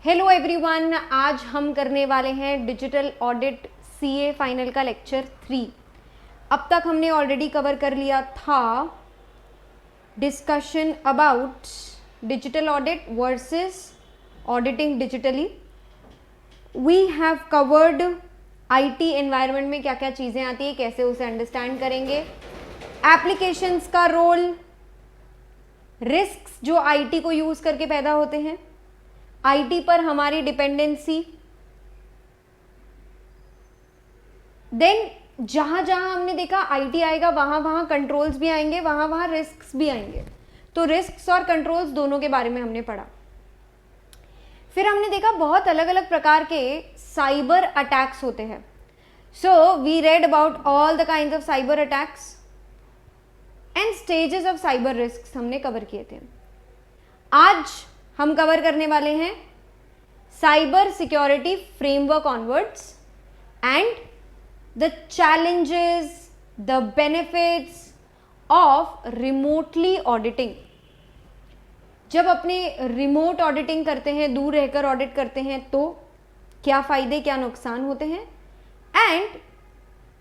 Hello everyone, आज हम करने वाले हैं डिजिटल ऑडिट सीए फाइनल का लेक्चर 3। अब तक हमने ऑलरेडी कवर कर लिया था discussion about digital audit versus auditing digitally. We have covered IT environment में क्या क्या चीज़ें आती है, कैसे उसे अंडरस्टैंड करेंगे, एप्लीकेशंस का रोल, रिस्क्स जो आईटी को यूज़ करके पैदा होते हैं, आईटी पर हमारी डिपेंडेंसी, देन जहां जहां हमने देखा आईटी आएगा वहां वहां कंट्रोल्स भी आएंगे, वहां वहां रिस्क्स भी आएंगे। तो रिस्क्स और कंट्रोल्स दोनों के बारे में हमने पढ़ा। फिर हमने देखा बहुत अलग अलग प्रकार के साइबर अटैक्स होते हैं। So we read about all the kinds of cyber attacks and stages of cyber risks हमने कवर किए थे। आज हम कवर करने वाले हैं cyber security framework onwards and the challenges, the benefits of remotely auditing. जब अपने रिमोट ऑडिटिंग करते हैं, दूर रहकर ऑडिट करते हैं, तो क्या फायदे क्या नुकसान होते हैं, एंड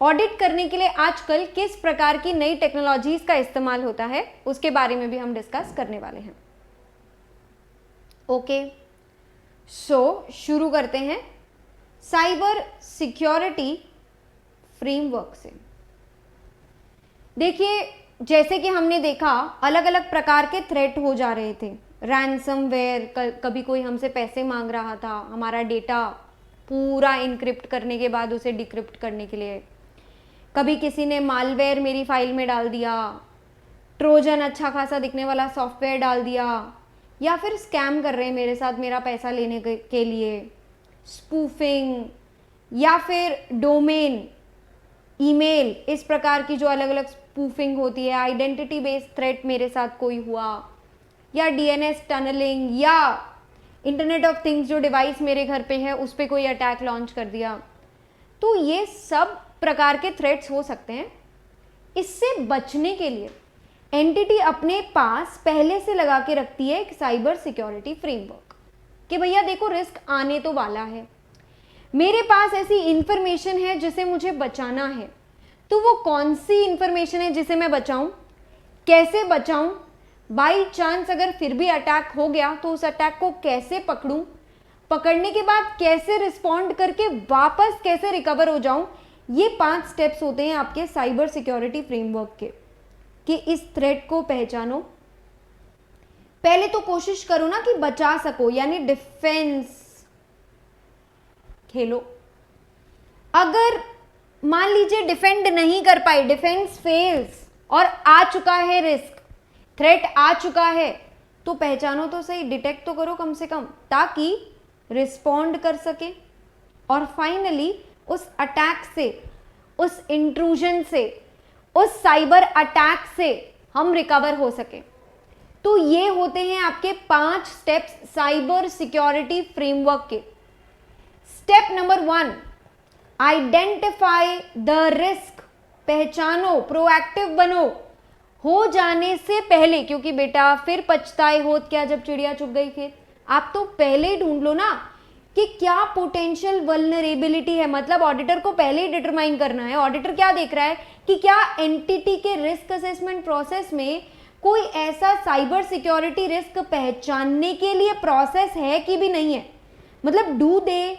ऑडिट करने के लिए आजकल किस प्रकार की नई टेक्नोलॉजीज का इस्तेमाल होता है उसके बारे में भी हम डिस्कस करने वाले हैं। ओके, सो शुरू करते हैं साइबर सिक्योरिटी फ्रेमवर्क से। देखिए, जैसे कि हमने देखा अलग अलग प्रकार के थ्रेट हो जा रहे थे। रैंसमवेयर, कभी कोई हमसे पैसे मांग रहा था हमारा डेटा पूरा इनक्रिप्ट करने के बाद उसे डिक्रिप्ट करने के लिए। कभी किसी ने मालवेयर मेरी फाइल में डाल दिया, ट्रोजन अच्छा खासा दिखने वाला सॉफ्टवेयर डाल दिया, या फिर स्कैम कर रहे हैं मेरे साथ मेरा पैसा लेने के लिए, स्पूफिंग, या फिर डोमेन, ईमेल, इस प्रकार की जो अलग अलग स्पूफिंग होती है, आइडेंटिटी बेस्ड थ्रेट मेरे साथ कोई हुआ, या डीएनएस टनलिंग, या इंटरनेट ऑफ थिंग्स जो डिवाइस मेरे घर पे है उस पर कोई अटैक लॉन्च कर दिया। तो ये सब प्रकार के थ्रेट्स हो सकते हैं। इससे बचने के लिए एंटिटी अपने पास पहले से लगा के रखती है एक साइबर सिक्योरिटी फ्रेमवर्क कि भैया देखो रिस्क आने तो वाला है, मेरे पास ऐसी इंफॉर्मेशन है जिसे मुझे बचाना है। तो वो कौन सी इंफॉर्मेशन है जिसे मैं बचाऊं, कैसे बचाऊं, बाई चांस अगर फिर भी अटैक हो गया तो उस अटैक को कैसे पकड़ूं, पकड़ने के बाद कैसे रिस्पॉन्ड करके वापस कैसे रिकवर हो जाऊं। ये 5 स्टेप्स होते हैं आपके साइबर सिक्योरिटी फ्रेमवर्क के कि इस थ्रेट को पहचानो। पहले तो कोशिश करो ना कि बचा सको, यानी डिफेंस खेलो। अगर मान लीजिए डिफेंड नहीं कर पाए, डिफेंस फेल्स और आ चुका है रिस्क, थ्रेट आ चुका है, तो पहचानो तो सही, डिटेक्ट तो करो कम से कम, ताकि रिस्पॉन्ड कर सके और फाइनली उस अटैक से, उस इंट्रूजन से, उस साइबर अटैक से हम रिकवर हो सके। तो ये होते हैं आपके 5 स्टेप्स साइबर सिक्योरिटी फ्रेमवर्क के। Step number 1, identify the risk. पहचानो, प्रोएक्टिव बनो हो जाने से पहले, क्योंकि बेटा फिर पछताए होत क्या जब चिड़िया चुग गई खेत। आप तो पहले ही ढूंढ लो ना कि क्या पोटेंशियल वल्नरेबिलिटी है। मतलब ऑडिटर को पहले ही डिटरमाइन करना है। ऑडिटर क्या देख रहा है कि क्या एंटिटी के रिस्क असेसमेंट प्रोसेस में कोई ऐसा साइबर सिक्योरिटी रिस्क पहचानने के लिए प्रोसेस है कि भी नहीं है। मतलब do they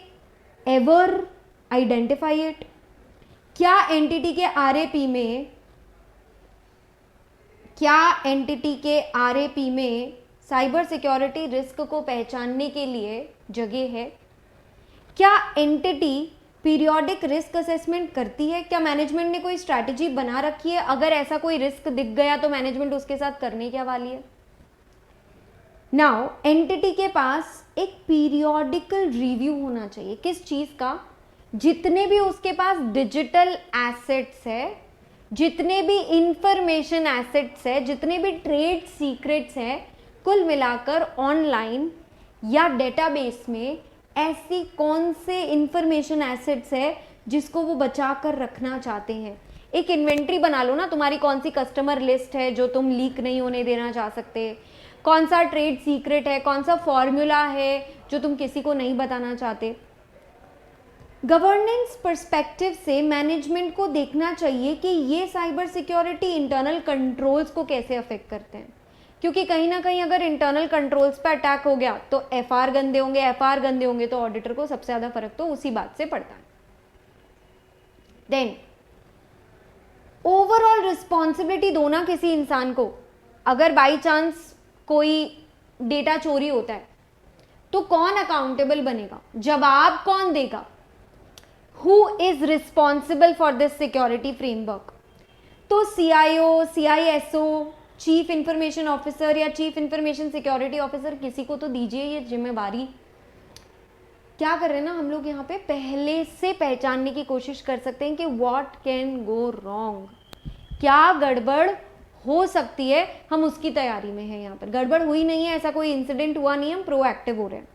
ever identify it. क्या एंटिटी के आरएपी में साइबर सिक्योरिटी रिस्क को पहचानने के लिए जगह है। क्या एंटिटी पीरियोडिक रिस्क असेसमेंट करती है, क्या मैनेजमेंट ने कोई स्ट्रैटेजी बना रखी है, अगर ऐसा कोई रिस्क दिख गया तो मैनेजमेंट उसके साथ करने क्या वाली है। नाउ एंटिटी के पास एक पीरियोडिकल रिव्यू होना चाहिए। किस चीज का, जितने भी उसके पास डिजिटल एसेट्स है, जितने भी इंफॉर्मेशन एसेट्स है, जितने भी ट्रेड सीक्रेट्स है, कुल मिलाकर ऑनलाइन या डेटाबेस में ऐसी कौन से इंफॉर्मेशन एसेट्स है जिसको वो बचा कर रखना चाहते हैं। एक इन्वेंट्री बना लो ना, तुम्हारी कौन सी कस्टमर लिस्ट है जो तुम लीक नहीं होने देना चाह सकते, कौन सा ट्रेड सीक्रेट है, कौन सा फॉर्मूला है जो तुम किसी को नहीं बताना चाहते। गवर्नेंस पर्सपेक्टिव से मैनेजमेंट को देखना चाहिए कि ये साइबर सिक्योरिटी इंटरनल कंट्रोल्स को कैसे अफेक्ट करते हैं, क्योंकि कहीं ना कहीं अगर इंटरनल कंट्रोल्स पे अटैक हो गया तो एफआर गंदे होंगे, एफआर गंदे होंगे तो ऑडिटर को सबसे ज़्यादा फर्क तो उसी बात से पड़ता है। देन ओवरऑल रिस्पॉन्सिबिलिटी दो ना किसी इंसान को। अगर बाई चांस कोई डेटा चोरी होता है तो कौन अकाउंटेबल बनेगा, जवाब कौन देगा? Who is responsible for this security framework? तो CIO, CISO, chief information officer या चीफ इंफॉर्मेशन सिक्योरिटी ऑफिसर, किसी को तो दीजिए ये जिम्मेवारी। क्या कर रहे हैं ना हम लोग यहाँ पे, पहले से पहचानने की कोशिश कर सकते हैं कि व्हाट कैन गो रॉन्ग, क्या गड़बड़ हो सकती है, हम उसकी तैयारी में हैं। यहाँ पर गड़बड़ हुई नहीं है, ऐसा कोई इंसिडेंट हुआ नहीं है, हम प्रोएक्टिव हो रहे हैं।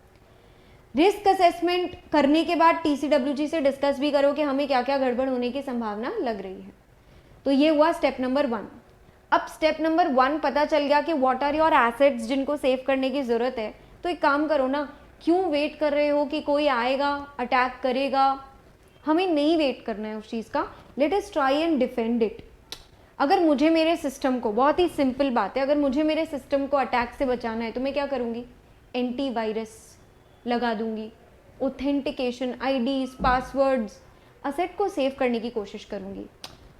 रिस्क असेसमेंट करने के बाद TCWG से डिस्कस भी करो कि हमें क्या क्या गड़बड़ होने की संभावना लग रही है। तो ये हुआ स्टेप नंबर 1। अब स्टेप नंबर 1 पता चल गया कि व्हाट आर योर एसेट्स जिनको सेव करने की ज़रूरत है। तो एक काम करो ना, क्यों वेट कर रहे हो कि कोई आएगा अटैक करेगा? हमें नहीं वेट करना है उस चीज़ का, let us try and defend it. अगर मुझे मेरे सिस्टम को, बहुत ही सिंपल बात है, अगर मुझे मेरे सिस्टम को अटैक से बचाना है तो मैं क्या करूँगी? एंटीवायरस लगा दूंगी, ऑथेंटिकेशन, आईडीज, पासवर्ड्स, असेट को सेव करने की कोशिश करूंगी।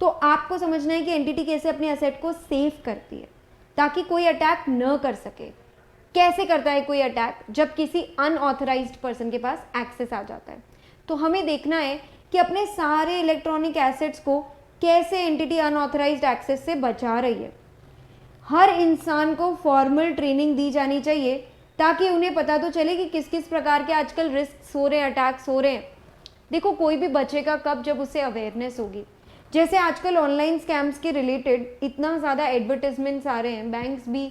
तो आपको समझना है कि एंटिटी कैसे अपने असेट को सेव करती है ताकि कोई अटैक न कर सके। कैसे करता है कोई अटैक? जब किसी अनऑथराइज्ड पर्सन के पास एक्सेस आ जाता है। तो हमें देखना है कि अपने सारे इलेक्ट्रॉनिक एसेट्स को कैसे एंटिटी अनऑथराइज्ड एक्सेस से बचा रही है। हर इंसान को फॉर्मल ट्रेनिंग दी जानी चाहिए ताकि उन्हें पता तो चले कि किस किस प्रकार के आजकल रिस्क हो रहे हैं, अटैक्स हो रहे हैं। देखो कोई भी बचेगा कब, जब उसे अवेयरनेस होगी। जैसे आजकल ऑनलाइन स्कैम्स के रिलेटेड इतना ज़्यादा एडवर्टाइजमेंट्स आ रहे हैं, बैंक्स भी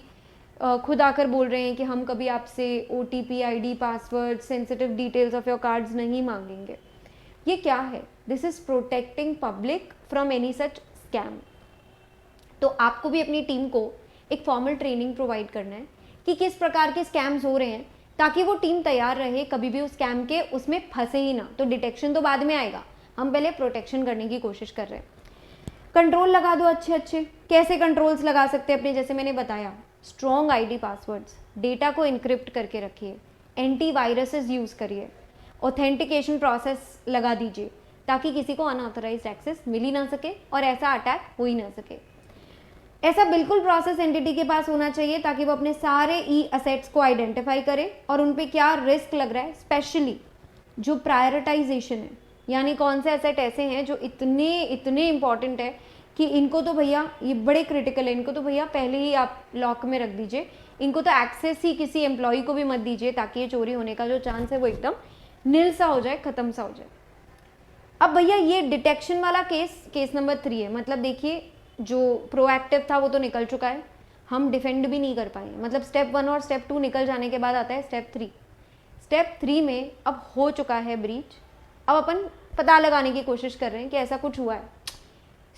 खुद आकर बोल रहे हैं कि हम कभी आपसे OTP, ID, password, sensitive details of your cards नहीं मांगेंगे। ये क्या है? This is protecting public from any such scam. तो आपको भी अपनी टीम को एक फॉर्मल ट्रेनिंग प्रोवाइड करना है कि किस प्रकार के स्कैम्स हो रहे हैं ताकि वो टीम तैयार रहे, कभी भी उस स्कैम के उसमें फंसे ही ना। तो डिटेक्शन तो बाद में आएगा, हम पहले प्रोटेक्शन करने की कोशिश कर रहे हैं। कंट्रोल लगा दो अच्छे अच्छे। कैसे कंट्रोल्स लगा सकते हैं अपने? जैसे मैंने बताया, स्ट्रॉन्ग ID पासवर्ड्स, डेटा को इनक्रिप्ट करके रखिए, एंटीवायरसेस यूज़ करिए, ऑथेंटिकेशन प्रोसेस लगा दीजिए ताकि किसी को अनऑथराइज्ड एक्सेस मिल ही ना सके और ऐसा अटैक हो ही ना सके। ऐसा बिल्कुल प्रोसेस एंटिटी के पास होना चाहिए ताकि वो अपने सारे असेट्स को आइडेंटिफाई करे और उन पे क्या रिस्क लग रहा है, स्पेशली जो प्रायोरिटाइजेशन है, यानी कौन से एसेट ऐसे हैं जो इतने इंपॉर्टेंट है कि इनको तो भैया ये बड़े क्रिटिकल है, इनको तो भैया पहले ही आप लॉक में रख दीजिए, इनको तो एक्सेस ही किसी एम्प्लॉय को भी मत दीजिए ताकि ये चोरी होने का जो चांस है वो एकदम नील सा हो जाए, ख़त्म सा हो जाए। अब भैया ये डिटेक्शन वाला केस नंबर 3 है। मतलब देखिए जो प्रोएक्टिव था वो तो निकल चुका है, हम डिफेंड भी नहीं कर पाएंगे। मतलब स्टेप 1 और स्टेप 2 निकल जाने के बाद आता है स्टेप 3। स्टेप 3 में अब हो चुका है ब्रीच, अब अपन पता लगाने की कोशिश कर रहे हैं कि ऐसा कुछ हुआ है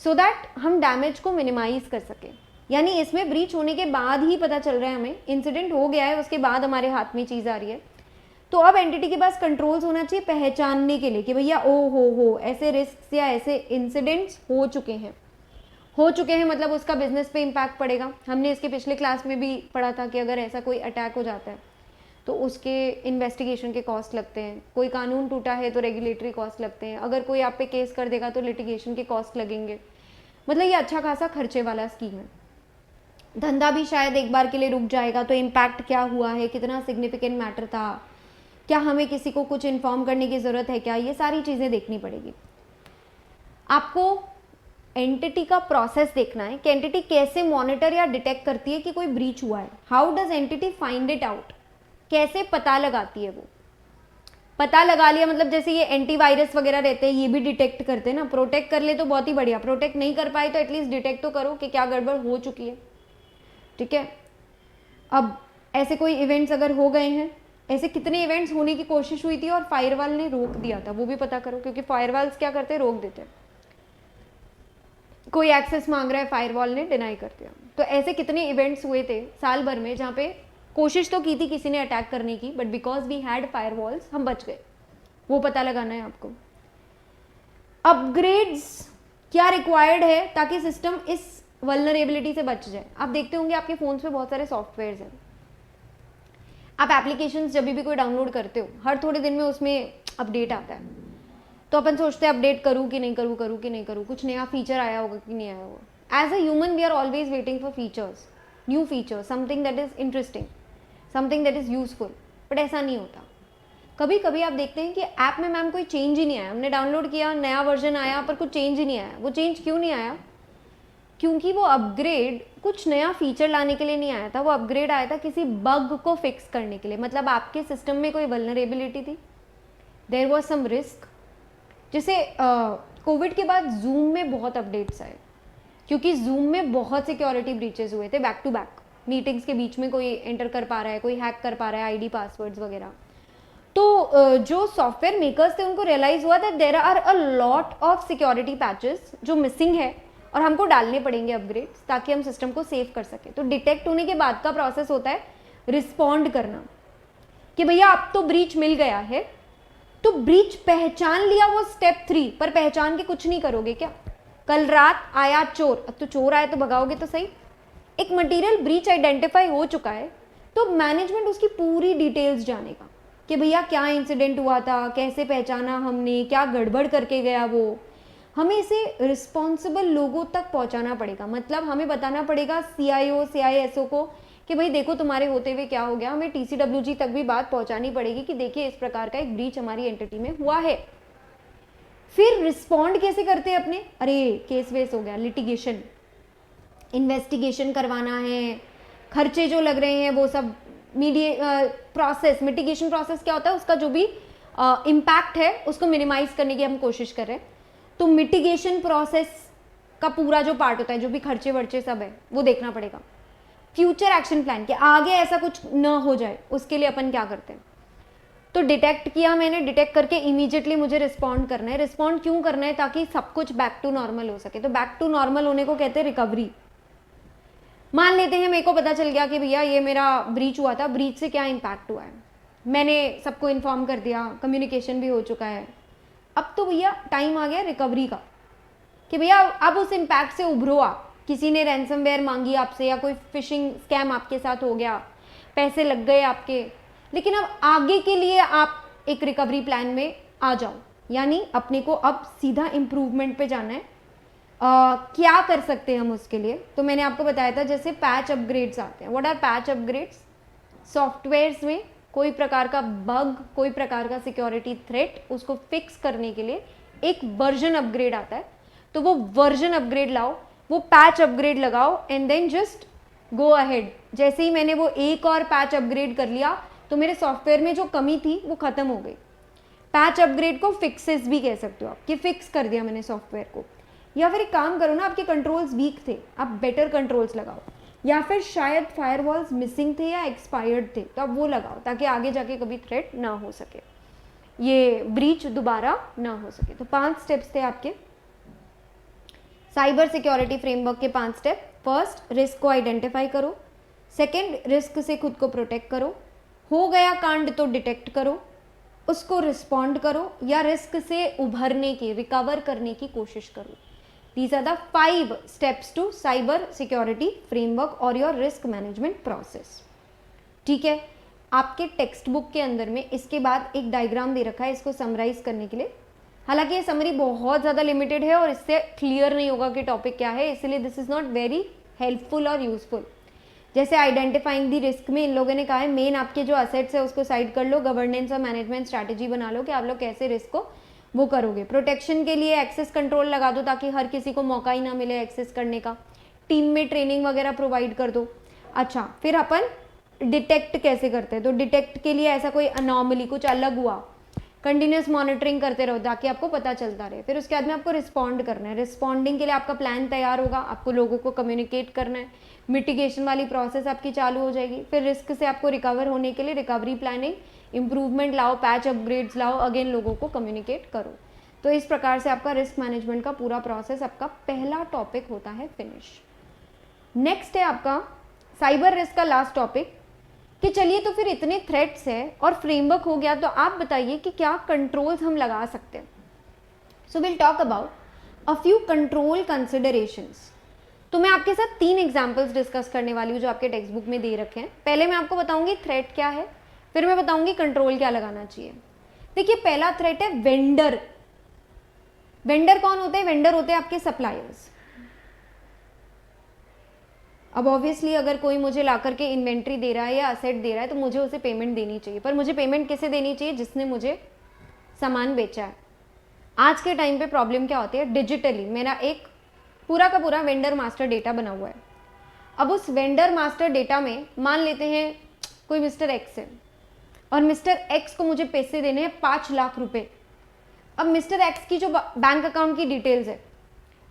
सो दैट हम डैमेज को मिनिमाइज कर सकें। यानी इसमें ब्रीच होने के बाद ही पता चल रहा है हमें, इंसिडेंट हो गया है उसके बाद हमारे हाथ में चीज़ आ रही है। तो अब एंटिटी के पास कंट्रोल्स होना चाहिए पहचानने के लिए कि भैया ओ हो ऐसे रिस्क या ऐसे इंसिडेंट्स हो चुके हैं मतलब उसका बिजनेस पे इम्पैक्ट पड़ेगा। हमने इसके पिछले क्लास में भी पढ़ा था कि अगर ऐसा कोई अटैक हो जाता है तो उसके इन्वेस्टिगेशन के कॉस्ट लगते हैं, कोई कानून टूटा है तो रेगुलेटरी कॉस्ट लगते हैं, अगर कोई आप पे केस कर देगा तो लिटिगेशन के कॉस्ट लगेंगे। मतलब ये अच्छा खासा खर्चे वाला स्कीम है। धंधा भी शायद एक बार के लिए रुक जाएगा, तो इम्पैक्ट क्या हुआ है, कितना सिग्निफिकेंट मैटर था, क्या हमें किसी को कुछ इन्फॉर्म करने की ज़रूरत है क्या, ये सारी चीज़ें देखनी पड़ेगी। आपको एंटिटी का प्रोसेस देखना है कि एंटिटी कैसे मॉनिटर या डिटेक्ट करती है कि कोई ब्रीच हुआ है। How does entity find it out, कैसे पता लगाती है वो। पता लगा लिया मतलब जैसे ये एंटीवायरस वगैरह रहते हैं, ये भी डिटेक्ट करते हैं ना। प्रोटेक्ट कर ले तो बहुत ही बढ़िया, प्रोटेक्ट नहीं कर पाए तो एटलीस्ट डिटेक्ट तो करो कि क्या गड़बड़ हो चुकी है। ठीक है, अब ऐसे कोई इवेंट्स अगर हो गए हैं, ऐसे कितने इवेंट्स होने की कोशिश हुई थी और फायरवॉल ने रोक दिया था, वो भी पता करो, क्योंकि फायरवॉल्स क्या करते हैं, रोक देते हैं। कोई एक्सेस मांग रहा है, फायरवॉल ने डिनाई कर दिया। तो ऐसे कितने इवेंट्स हुए थे साल भर में जहाँ पे कोशिश तो की थी किसी ने अटैक करने की, but because we had firewalls हम बच गए। वो पता लगाना है आपको। अपग्रेड्स क्या रिक्वायर्ड है ताकि सिस्टम इस वल्नरेबिलिटी से बच जाए। आप देखते होंगे आपके फोन्स पे बहुत सारे सॉफ्टवेयर्स हैं, आप एप्लीकेशंस जब भी कोई डाउनलोड करते हो हर थोड़े दिन में उसमें अपडेट आता है, तो अपन सोचते हैं अपडेट करूँ कि नहीं करूँ, करूँ कि नहीं करूँ, कुछ नया फीचर आया होगा कि नहीं आया होगा। As a human we are always waiting for features, new features, something that is interesting, something that is useful, but ऐसा नहीं होता। कभी कभी आप देखते हैं कि ऐप में मैम कोई चेंज ही नहीं आया, हमने डाउनलोड किया, नया वर्जन आया, पर कुछ चेंज ही नहीं आया। वो चेंज क्यों नहीं आया? क्योंकि वो अपग्रेड कुछ नया फीचर लाने के लिए नहीं आया था, वो अपग्रेड आया था किसी बग को फिक्स करने के लिए। मतलब आपके सिस्टम में कोई वल्नरेबिलिटी थी, देयर वाज सम रिस्क। जैसे कोविड के बाद जूम में बहुत अपडेट्स आए, क्योंकि जूम में बहुत सिक्योरिटी ब्रीचेस हुए थे बैक टू बैक, मीटिंग्स के बीच में कोई एंटर कर पा रहा है, कोई हैक कर पा रहा है आईडी पासवर्ड्स वगैरह। तो जो सॉफ्टवेयर मेकर्स थे उनको रियलाइज हुआ था there are a lot of security patches जो मिसिंग है और हमको डालने पड़ेंगे अपग्रेड्स ताकि हम सिस्टम को सेव कर सकें। तो डिटेक्ट होने के बाद का प्रोसेस होता है रिस्पॉन्ड करना, कि भैया अब तो ब्रीच मिल गया है, तो ब्रीच पहचान लिया वो स्टेप 3, पर पहचान के कुछ नहीं करोगे क्या? कल रात आया चोर, अब तो चोर आया तो भगाओगे तो सही। एक मटेरियल ब्रीच आइडेंटिफाई हो चुका है, तो मैनेजमेंट उसकी पूरी डिटेल्स जानेगा कि भैया क्या इंसिडेंट हुआ था, कैसे पहचाना हमने, क्या गड़बड़ करके गया वो। हमें इसे रिस्पॉन्सिबल लोगों तक पहुंचाना पड़ेगा, मतलब हमें बताना पड़ेगा CIO CISO को कि भाई देखो तुम्हारे होते हुए क्या हो गया। हमें TCWG तक भी बात पहुंचानी पड़ेगी कि देखिए इस प्रकार का एक ब्रीच हमारी एंटिटी में हुआ है। फिर रिस्पॉन्ड कैसे करते हैं अपने? अरे केस वेस हो गया, लिटिगेशन, इन्वेस्टिगेशन करवाना है, खर्चे जो लग रहे हैं वो सब प्रोसेस, मिटिगेशन प्रोसेस क्या होता है, उसका जो भी इम्पैक्ट है उसको मिनिमाइज करने की हम कोशिश कर रहे हैं। तो मिटिगेशन प्रोसेस का पूरा जो पार्ट होता है, जो भी खर्चे वर्चे सब है, वो देखना पड़ेगा। फ्यूचर एक्शन प्लान, कि आगे ऐसा कुछ न हो जाए, उसके लिए अपन क्या करते हैं। तो डिटेक्ट किया मैंने, डिटेक्ट करके इमीडिएटली मुझे रिस्पॉन्ड करना है। रिस्पॉन्ड क्यों करना है? ताकि सब कुछ बैक टू नॉर्मल हो सके। तो बैक टू नॉर्मल होने को कहते हैं रिकवरी। मान लेते हैं मेरे को पता चल गया कि भैया ये मेरा ब्रीच हुआ था, ब्रीच से क्या इम्पैक्ट हुआ है, मैंने सबको इन्फॉर्म कर दिया, कम्युनिकेशन भी हो चुका है। अब तो भैया टाइम आ गया रिकवरी का, कि भैया अब उस इम्पैक्ट से उभरो आप। किसी ने रैंसमवेयर मांगी आपसे, या कोई फिशिंग स्कैम आपके साथ हो गया, पैसे लग गए आपके, लेकिन अब आगे के लिए आप एक रिकवरी प्लान में आ जाओ। यानी अपने को अब सीधा इम्प्रूवमेंट पे जाना है। क्या कर सकते हैं हम उसके लिए? तो मैंने आपको बताया था जैसे पैच अपग्रेड्स आते हैं। What are patch upgrades? Softwares में कोई प्रकार का बग, कोई प्रकार का सिक्योरिटी थ्रेट, उसको फिक्स करने के लिए एक वर्जन अपग्रेड आता है। तो वो वर्जन अपग्रेड लाओ, वो पैच अपग्रेड लगाओ, and then just go ahead. जैसे ही मैंने वो एक और पैच अपग्रेड कर लिया तो मेरे सॉफ्टवेयर में जो कमी थी वो खत्म हो गई। पैच अपग्रेड को फिक्सेस भी कह सकते हो आप, कि फिक्स कर दिया मैंने सॉफ्टवेयर को। या फिर एक काम करो ना, आपके कंट्रोल्स वीक थे, आप बेटर कंट्रोल्स लगाओ, या फिर शायद फायरवॉल्स मिसिंग थे या एक्सपायर्ड थे, तो आप वो लगाओ ताकि आगे जाके कभी थ्रेट ना हो सके, ये ब्रीच दोबारा ना हो सके। तो 5 स्टेप्स थे आपके साइबर सिक्योरिटी फ्रेमवर्क के। 5 स्टेप। फर्स्ट, रिस्क को आइडेंटिफाई करो। सेकेंड, रिस्क से खुद को प्रोटेक्ट करो। हो गया कांड तो डिटेक्ट करो, उसको रिस्पॉन्ड करो, या रिस्क से उभरने की, रिकवर करने की कोशिश करो। These are the 5 steps to cyber security framework or your risk management process. ठीक है, आपके टेक्स्ट बुक के अंदर में इसके बाद एक डायग्राम दे रखा है इसको समराइज करने के लिए। हालांकि ये समरी बहुत ज़्यादा लिमिटेड है और इससे क्लियर नहीं होगा कि टॉपिक क्या है, इसलिए this is not very helpful और यूजफुल। जैसे आइडेंटिफाइंग दी रिस्क में इन लोगों ने कहा है मेन आपके जो असेट्स है उसको साइड कर लो, गवर्नेंस और मैनेजमेंट स्ट्रैटेजी बना लो कि आप लोग कैसे रिस्क को वो करोगे। प्रोटेक्शन के लिए एक्सेस कंट्रोल लगा दो ताकि हर किसी को मौका ही ना मिले एक्सेस करने का। टीम में ट्रेनिंग वगैरह प्रोवाइड कर दो। अच्छा, फिर अपन डिटेक्ट कैसे करते हैं? तो डिटेक्ट के लिए ऐसा कोई अनॉमली कुछ अलग हुआ, कंटिन्यूस मॉनिटरिंग करते रहो ताकि आपको पता चलता रहे। फिर उसके बाद में आपको रिस्पॉन्ड करना है। रिस्पॉन्डिंग के लिए आपका प्लान तैयार होगा, आपको लोगों को कम्युनिकेट करना है, मिटिगेशन वाली प्रोसेस आपकी चालू हो जाएगी। फिर रिस्क से आपको रिकवर होने के लिए रिकवरी प्लानिंग, इम्प्रूवमेंट लाओ, पैच अपग्रेड्स लाओ, अगेन लोगों को कम्युनिकेट करो। तो इस प्रकार से आपका रिस्क मैनेजमेंट का पूरा प्रोसेस, आपका पहला टॉपिक होता है फिनिश। नेक्स्ट है आपका साइबर रिस्क का लास्ट टॉपिक, कि चलिए तो फिर इतने थ्रेट्स है और फ्रेमवर्क हो गया, तो आप बताइए कि क्या कंट्रोल्स हम लगा सकते हैं. So will talk about a few control considerations. तो मैं आपके साथ 3 एग्जाम्पल्स डिस्कस करने वाली हूँ जो आपके टेक्स्ट बुक में दे रखे हैं. पहले मैं आपको बताऊंगी थ्रेट क्या है, फिर मैं बताऊंगी कंट्रोल क्या लगाना चाहिए. देखिए पहला थ्रेट है वेंडर. वेंडर कौन होते हैं? वेंडर होते हैं आपके सप्लायर्स. अब ऑब्वियसली अगर कोई मुझे ला करके इन्वेंट्री दे रहा है या असेट दे रहा है तो मुझे उसे पेमेंट देनी चाहिए, पर मुझे पेमेंट किसे देनी चाहिए? जिसने मुझे सामान बेचा है. आज के टाइम पे प्रॉब्लम क्या होती है? डिजिटली मेरा एक पूरा का पूरा वेंडर मास्टर डेटा बना हुआ है. अब उस वेंडर मास्टर डेटा में मान लेते हैं कोई मिस्टर एक्स है और मिस्टर एक्स को मुझे पैसे देने हैं 5 लाख रुपए. अब मिस्टर एक्स की जो बैंक अकाउंट की डिटेल्स है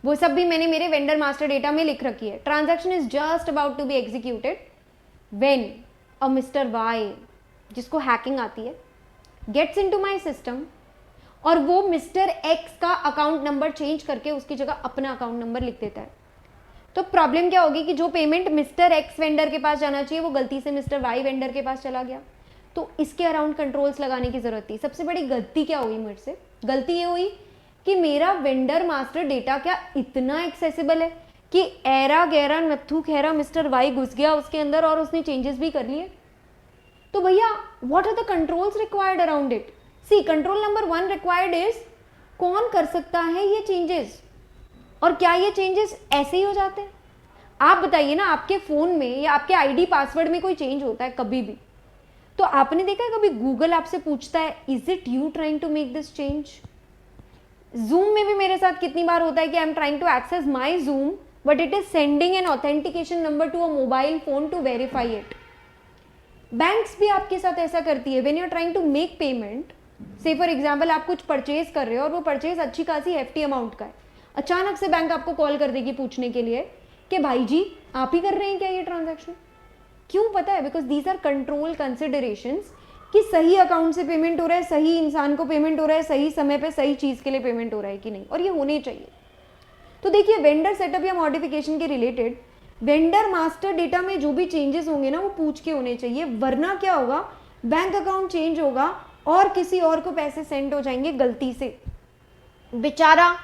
वो सब भी मैंने मेरे वेंडर मास्टर डेटा में लिख रखी है. Transaction is just about to be executed when a mister Y, जिसको हैकिंग आती है, गेट्स इनटू माय सिस्टम और वो मिस्टर एक्स का अकाउंट नंबर चेंज करके उसकी जगह अपना अकाउंट नंबर लिख देता है. तो प्रॉब्लम क्या होगी कि जो पेमेंट मिस्टर एक्स वेंडर के पास जाना चाहिए वो गलती से मिस्टर वाई वेंडर के पास चला गया. तो इसके अराउंड कंट्रोल्स लगाने की जरूरत थी. सबसे बड़ी गलती क्या हुई मुझसे? गलती ये हुई कि मेरा वेंडर मास्टर डेटा क्या इतना एक्सेसिबल है कि ऐरा गैरा नत्थू खैरा मिस्टर वाई घुस गया उसके अंदर और उसने चेंजेस भी कर लिए. तो भैया what are the controls required around it? See, control number 1 required is कौन कर सकता है ये चेंजेस, और क्या ये चेंजेस ऐसे ही हो जाते हैं? आप बताइए ना, आपके फोन में या आपके आईडी पासवर्ड में कोई चेंज होता है कभी भी? तो आपने देखा है कभी गूगल आपसे पूछता है is it you trying to make this change? Zoom में भी मेरे साथ कितनी बार होता है कि I am trying to access my Zoom but it is sending an authentication number to a mobile phone to verify it. Banks भी आपके साथ ऐसा करती है. When you are trying to make payment, say for example आप कुछ purchase कर रहे हो और वो परचेज अच्छी खासी हेफ्टी अमाउंट का है, अचानक से बैंक आपको कॉल कर देगी पूछने के लिए कि भाई जी आप ही कर रहे हैं क्या ये ट्रांजैक्शन? क्यों पता है? Because these are control considerations कि सही अकाउंट से पेमेंट हो रहा है, सही इंसान को पेमेंट हो रहा है, सही समय पे सही चीज़ के लिए पेमेंट हो रहा है कि नहीं, और ये होने चाहिए. तो देखिए वेंडर सेटअप या मॉडिफिकेशन के रिलेटेड वेंडर मास्टर डेटा में जो भी चेंजेस होंगे ना वो पूछ के होने चाहिए, वरना क्या होगा, बैंक अकाउंट चेंज होगा और किसी और को पैसे सेंड हो जाएंगे गलती से. बेचारा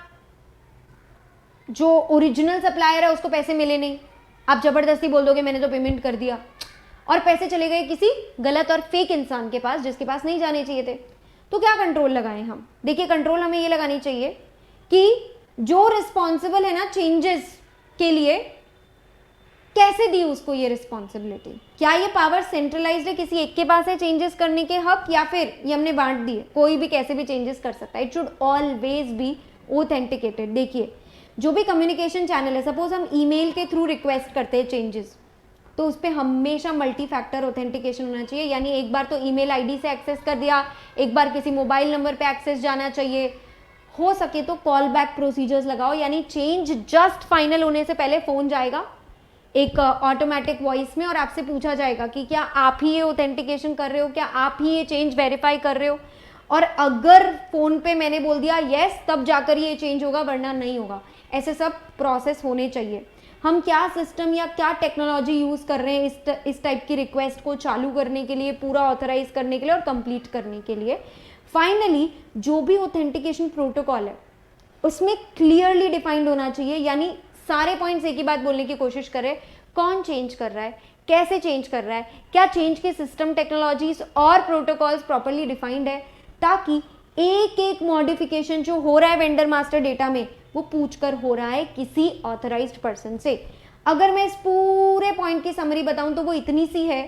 जो ओरिजिनल सप्लायर है उसको पैसे मिले नहीं, आप जबरदस्ती बोल दोगे मैंने तो पेमेंट कर दिया, और पैसे चले गए किसी गलत और फेक इंसान के पास जिसके पास नहीं जाने चाहिए थे. तो क्या कंट्रोल लगाएं हम? देखिए कंट्रोल हमें ये लगानी चाहिए कि जो रिस्पॉन्सिबल है ना चेंजेस के लिए, कैसे दी उसको ये रिस्पॉन्सिबिलिटी? क्या ये पावर सेंट्रलाइज्ड है, किसी एक के पास है चेंजेस करने के हक, या फिर ये हमने बांट दिए, कोई भी कैसे भी चेंजेस कर सकता है? It should always be authenticated. देखिए जो भी कम्युनिकेशन चैनल है, सपोज हम ईमेल के थ्रू रिक्वेस्ट करते हैं चेंजेस, तो उस पर हमेशा मल्टी फैक्टर ऑथेंटिकेशन होना चाहिए. यानी एक बार तो ईमेल आईडी से एक्सेस कर दिया, एक बार किसी मोबाइल नंबर पे एक्सेस जाना चाहिए, हो सके तो कॉल बैक प्रोसीजर्स लगाओ. यानी चेंज जस्ट फाइनल होने से पहले फोन जाएगा एक ऑटोमेटिक वॉइस में और आपसे पूछा जाएगा कि क्या आप ही ये ऑथेंटिकेशन कर रहे हो, क्या आप ही ये चेंज वेरीफाई कर रहे हो, और अगर फोन पे मैंने बोल दिया यस तब जाकर ये चेंज होगा, वरना नहीं होगा. ऐसे सब प्रोसेस होने चाहिए. हम क्या सिस्टम या क्या टेक्नोलॉजी यूज़ कर रहे हैं इस टाइप की रिक्वेस्ट को चालू करने के लिए, पूरा ऑथराइज करने के लिए और कंप्लीट करने के लिए. फाइनली जो भी ऑथेंटिकेशन प्रोटोकॉल है उसमें क्लियरली डिफाइंड होना चाहिए. यानी सारे पॉइंट्स एक ही बात बोलने की कोशिश करें, कौन चेंज कर रहा है, कैसे चेंज कर रहा है, क्या चेंज के सिस्टम टेक्नोलॉजीज और प्रोटोकॉल्स प्रॉपर्ली डिफाइंड है, ताकि एक एक मॉडिफिकेशन जो हो रहा है वेंडर मास्टर डेटा में वो पूछकर हो रहा है किसी ऑथराइज्ड पर्सन से. अगर मैं इस पूरे पॉइंट की समरी बताऊं तो वो इतनी सी है,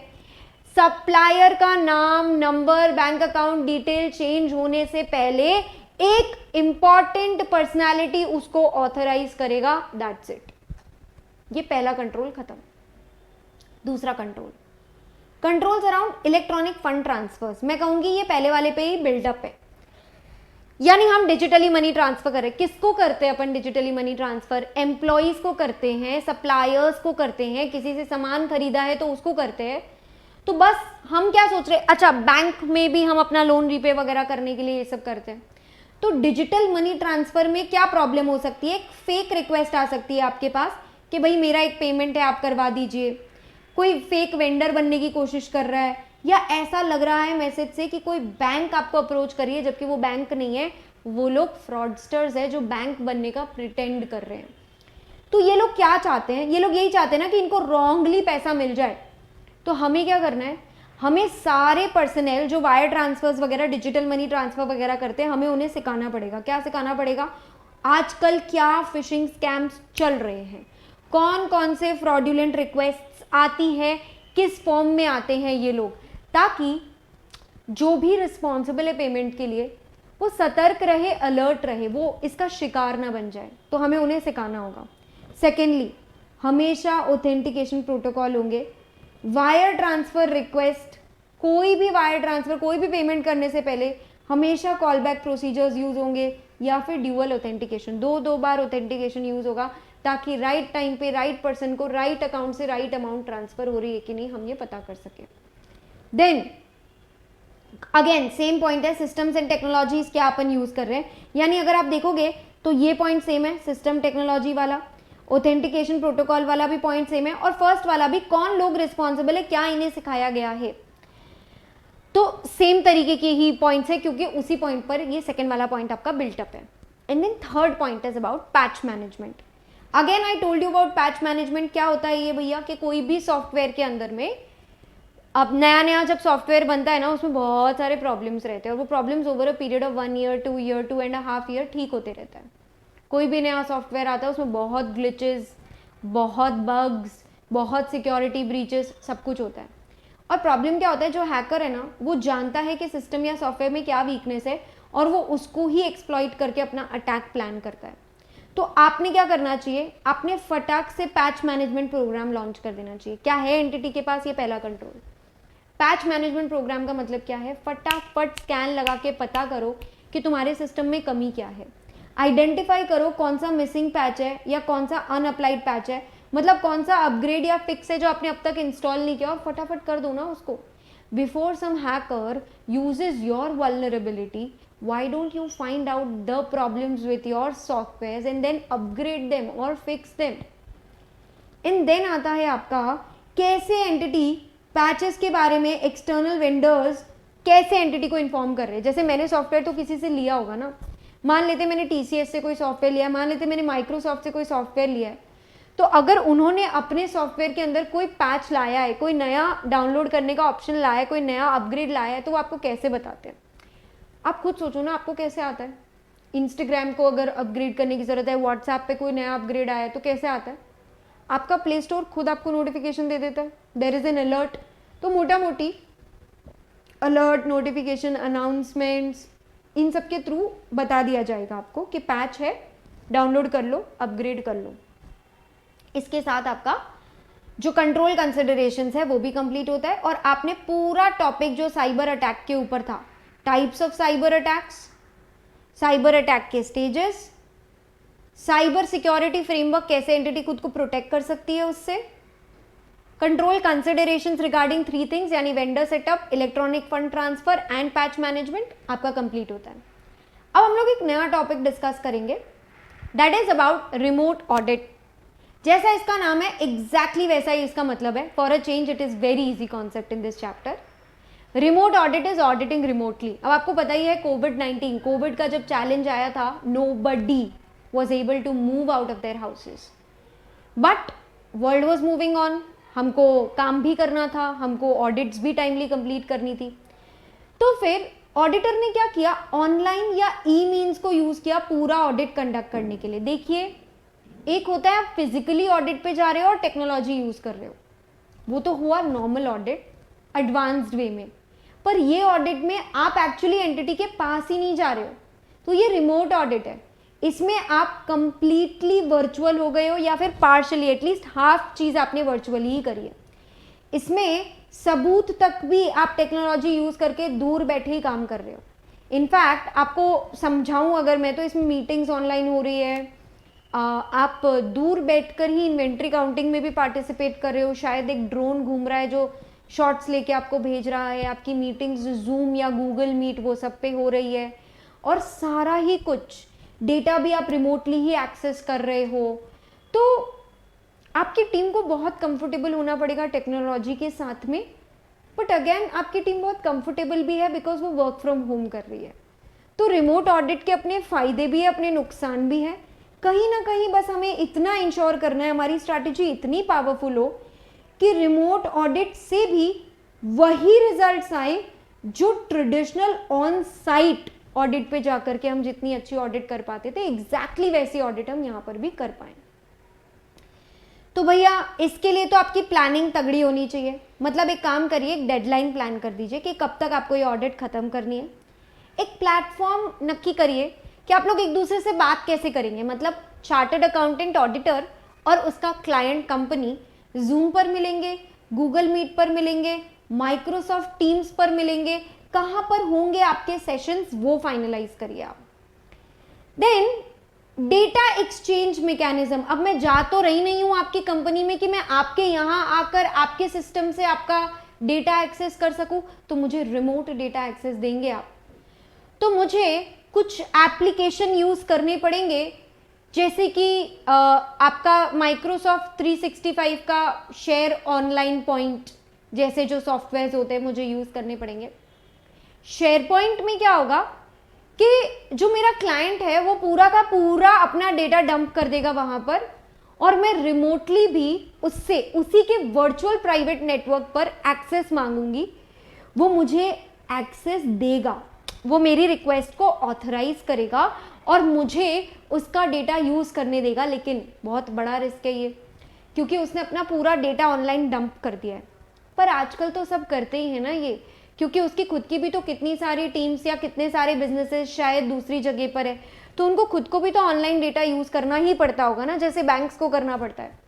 सप्लायर का नाम, number, bank account detail change होने से पहले एक इंपॉर्टेंट पर्सनालिटी उसको ऑथराइज करेगा, दैट्स इट. ये पहला कंट्रोल खत्म. दूसरा control, controls around electronic fund transfers. मैं कहूंगी ये पहले वाले पे ही बिल्डअप है. यानी हम डिजिटली मनी ट्रांसफर करें. किसको करते हैं अपन डिजिटली मनी ट्रांसफर? एम्प्लॉइज को करते हैं, सप्लायर्स को करते हैं, किसी से सामान खरीदा है तो उसको करते हैं. तो बस हम क्या सोच रहे हैं, अच्छा बैंक में भी हम अपना लोन रीपे वगैरह करने के लिए ये सब करते हैं. तो डिजिटल मनी ट्रांसफर में क्या प्रॉब्लम हो सकती है? एक फेक रिक्वेस्ट आ सकती है आपके पास कि भाई मेरा एक पेमेंट है आप करवा दीजिए. कोई फेक वेंडर बनने की कोशिश कर रहा है, या ऐसा लग रहा है मैसेज से कि कोई बैंक आपको अप्रोच कर रही है जबकि वो बैंक नहीं है, वो लोग फ्रॉडस्टर्स है जो बैंक बनने का प्रिटेंड कर रहे हैं। तो ये लोग क्या चाहते हैं, ये लोग यही चाहते हैं ना कि इनको रॉन्गली पैसा मिल जाए। तो हमें क्या करना है, हमें सारे पर्सनल जो वायर ट्रांसफर्स वगैरह, डिजिटल मनी ट्रांसफर वगैरह करते हैं, हमें उन्हें सिखाना पड़ेगा। क्या सिखाना पड़ेगा, आजकल क्या फिशिंग स्कैम्स चल रहे हैं, कौन कौन से फ्रॉड्यूलेंट रिक्वेस्ट्स आती है, किस फॉर्म में आते हैं ये लोग, ताकि जो भी रिस्पॉन्सिबल है पेमेंट के लिए वो सतर्क रहे, अलर्ट रहे, वो इसका शिकार ना बन जाए। तो हमें उन्हें सिखाना होगा। सेकेंडली, हमेशा ऑथेंटिकेशन प्रोटोकॉल होंगे। वायर ट्रांसफर रिक्वेस्ट, कोई भी वायर ट्रांसफर, कोई भी पेमेंट करने से पहले हमेशा कॉल बैक प्रोसीजर्स यूज होंगे, या फिर ड्यूअल ऑथेंटिकेशन, दो बार ऑथेंटिकेशन यूज होगा, ताकि राइट टाइम पे राइट पर्सन को राइट अकाउंट से राइट अमाउंट ट्रांसफर हो रही है कि नहीं, हम ये पता कर सके। देन अगेन सेम पॉइंट है, सिस्टम्स एंड टेक्नोलॉजीज क्या अपन यूज कर रहे हैं। यानी अगर आप देखोगे तो ये पॉइंट सेम है, सिस्टम टेक्नोलॉजी वाला, ऑथेंटिकेशन प्रोटोकॉल वाला भी पॉइंट सेम है, और फर्स्ट वाला भी, कौन लोग रिस्पॉन्सिबल है, क्या इन्हें सिखाया गया है, तो सेम तरीके के ही पॉइंट्स है, क्योंकि उसी पॉइंट पर ये सेकंड वाला पॉइंट आपका बिल्टअप है। And then third point is about patch management. Again I told you about patch management. क्या होता है ये भैया, कि कोई भी सॉफ्टवेयर के अंदर में, अब नया जब सॉफ्टवेयर बनता है ना, उसमें बहुत सारे प्रॉब्लम्स रहते हैं, और वो problems over a period of 1 year, 2 year, 2.5 year ठीक होते रहता है। कोई भी नया सॉफ्टवेयर आता है उसमें बहुत ग्लिचेस, बहुत बग्स, बहुत सिक्योरिटी ब्रीचेस, सब कुछ होता है। और प्रॉब्लम क्या होता है, जो हैकर है ना, वो जानता है कि सिस्टम या सॉफ्टवेयर में क्या वीकनेस है, और वो उसको ही एक्सप्लॉइट करके अपना अटैक प्लान करता है। तो आपने क्या करना चाहिए, आपने फटाक से पैच मैनेजमेंट प्रोग्राम लॉन्च कर देना चाहिए। क्या है एंटिटी के पास, ये पहला कंट्रोल। पैच मैनेजमेंट प्रोग्राम का मतलब क्या है, फटाफट स्कैन लगा के पता करो कि तुम्हारे सिस्टम में कमी क्या है, आइडेंटिफाई करो कौन सा मिसिंग पैच है या कौन सा अनअप्लाइड पैच है, मतलब कौन सा अपग्रेड या फिक्स है जो आपने अब तक इंस्टॉल नहीं किया, और फटाफट कर दो ना उसको। Before some hacker uses your vulnerability, why don't you find out the problems with your softwares and then upgrade them or fix them? and then आता है आपका कैसे एंटिटी पैचेस के बारे में, एक्सटर्नल वेंडर्स कैसे एंटिटी को इन्फॉर्म कर रहे हैं। जैसे मैंने सॉफ्टवेयर तो किसी से लिया होगा ना, मान लेते मैंने TCS से कोई सॉफ्टवेयर लिया, मान लेते मैंने माइक्रोसॉफ्ट से कोई सॉफ्टवेयर लिया है, तो अगर उन्होंने अपने सॉफ्टवेयर के अंदर कोई पैच लाया है, कोई नया डाउनलोड करने का ऑप्शन लाया है, कोई नया अपग्रेड लाया है, तो वो आपको कैसे बताते हैं। आप खुद सोचो ना, आपको कैसे आता है। इंस्टाग्राम को अगर अपग्रेड करने की ज़रूरत है, व्हाट्सएप पे कोई नया अपग्रेड आया है, तो कैसे आता है, आपका प्ले स्टोर खुद आपको नोटिफिकेशन दे देता है, देयर इज़ एन अलर्ट। तो मोटा मोटी अलर्ट, नोटिफिकेशन, अनाउंसमेंट्स, इन सब के थ्रू बता दिया जाएगा आपको कि पैच है, डाउनलोड कर लो, अपग्रेड कर लो। इसके साथ आपका जो कंट्रोल कंसिडरेशंस है वो भी कंप्लीट होता है, और आपने पूरा टॉपिक जो साइबर अटैक के ऊपर था, types of cyber attacks, cyber attack के स्टेजेस, साइबर सिक्योरिटी फ्रेमवर्क, कैसे एंटिटी खुद को प्रोटेक्ट कर सकती है उससे, कंट्रोल कंसिडरेशंस रिगार्डिंग 3 थिंग्स, यानी vendor setup, electronic fund transfer and patch management, आपका कंप्लीट होता है। अब हम लोग एक नया टॉपिक डिस्कस करेंगे, that is about remote audit. जैसा इसका नाम है एग्जैक्टली वैसा ही इसका मतलब है। For a change it is very easy concept in this chapter. Remote audit is auditing remotely. अब आपको पता ही है कोविड-19, कोविड का जब चैलेंज आया था, nobody was able to move out of their houses, but world was moving on, हमको काम भी करना था, हमको ऑडिट्स भी टाइमली कंप्लीट करनी थी। तो फिर ऑडिटर ने क्या किया, ऑनलाइन या ई मीन्स को यूज किया पूरा ऑडिट कंडक्ट करने के लिए। देखिए, एक होता है आप फिजिकली ऑडिट पे जा रहे हो और टेक्नोलॉजी यूज कर रहे हो, वो तो हुआ नॉर्मल ऑडिट एडवांस्ड वे में, पर ये ऑडिट में आप एक्चुअली एंटिटी के पास ही नहीं जा रहे हो, तो ये रिमोट ऑडिट है। इसमें आप कंप्लीटली वर्चुअल हो गए हो, या फिर पार्शली, एटलीस्ट हाफ चीज आपने वर्चुअली ही करी है। इसमें सबूत तक भी आप टेक्नोलॉजी यूज करके दूर बैठे ही काम कर रहे हो। इनफैक्ट आपको समझाऊं अगर मैं, तो इसमें मीटिंग्स ऑनलाइन हो रही है, आप दूर बैठकर ही इन्वेंट्री काउंटिंग में भी पार्टिसिपेट कर रहे हो, शायद एक ड्रोन घूम रहा है जो शॉर्ट्स लेके आपको भेज रहा है, आपकी मीटिंग्स जूम या गूगल मीट वो सब पे हो रही है, और सारा ही कुछ डेटा भी आप रिमोटली ही एक्सेस कर रहे हो। तो आपकी टीम को बहुत कंफर्टेबल होना पड़ेगा टेक्नोलॉजी के साथ में, बट अगेन आपकी टीम बहुत कंफर्टेबल भी है बिकॉज वो वर्क फ्रॉम होम कर रही है। तो रिमोट ऑडिट के अपने फायदे भी है, अपने नुकसान भी है। कहीं ना कहीं बस हमें इतना इंश्योर करना है, हमारी स्ट्रैटेजी इतनी पावरफुल हो कि रिमोट ऑडिट से भी वही रिजल्ट्स आए जो ट्रेडिशनल ऑन साइट ऑडिट पे जाकर के हम जितनी अच्छी ऑडिट कर पाते थे, एग्जैक्टली वैसी ऑडिट हम यहाँ पर भी कर पाए। तो भैया इसके लिए तो आपकी प्लानिंग तगड़ी होनी चाहिए। मतलब एक काम करिए, एक डेडलाइन प्लान कर दीजिए कि कब तक आपको ये ऑडिट खत्म करनी है। एक प्लेटफॉर्म नक्की करिए कि आप लोग एक दूसरे से बात कैसे करेंगे। मतलब चार्टर्ड अकाउंटेंट ऑडिटर और उसका क्लाइंट कंपनी जूम पर मिलेंगे, गूगल मीट पर मिलेंगे, माइक्रोसॉफ्ट टीम्स पर मिलेंगे, कहाँ पर होंगे आपके सेशंस वो फाइनलाइज करिए आप। Then data exchange mechanism. अब मैं जा तो रही नहीं हूं आपकी कंपनी में कि मैं आपके यहां आकर आपके सिस्टम से आपका डेटा एक्सेस कर सकूं, तो मुझे रिमोट डेटा एक्सेस देंगे आप, तो मुझे कुछ एप्लीकेशन यूज करने पड़ेंगे, जैसे कि आपका माइक्रोसॉफ्ट 365 का शेयर ऑनलाइन पॉइंट जैसे जो सॉफ्टवेयर होते हैं मुझे यूज करने पड़ेंगे। शेयर पॉइंट में क्या होगा कि जो मेरा क्लाइंट है वो पूरा का पूरा अपना डेटा डंप कर देगा वहां पर, और मैं रिमोटली भी उससे उसी के वर्चुअल प्राइवेट नेटवर्क पर एक्सेस मांगूंगी, वो मुझे एक्सेस देगा, वो मेरी रिक्वेस्ट को ऑथराइज करेगा और मुझे उसका डेटा यूज करने देगा। लेकिन बहुत बड़ा रिस्क है ये, क्योंकि उसने अपना पूरा डेटा ऑनलाइन डंप कर दिया है। पर आजकल तो सब करते ही है ना ये, क्योंकि उसकी खुद की भी तो कितनी सारी टीम्स या कितने सारे बिजनेसेस शायद दूसरी जगह पर है, तो उनको खुद को भी तो ऑनलाइन डेटा यूज करना ही पड़ता होगा ना, जैसे बैंक्स को करना पड़ता है।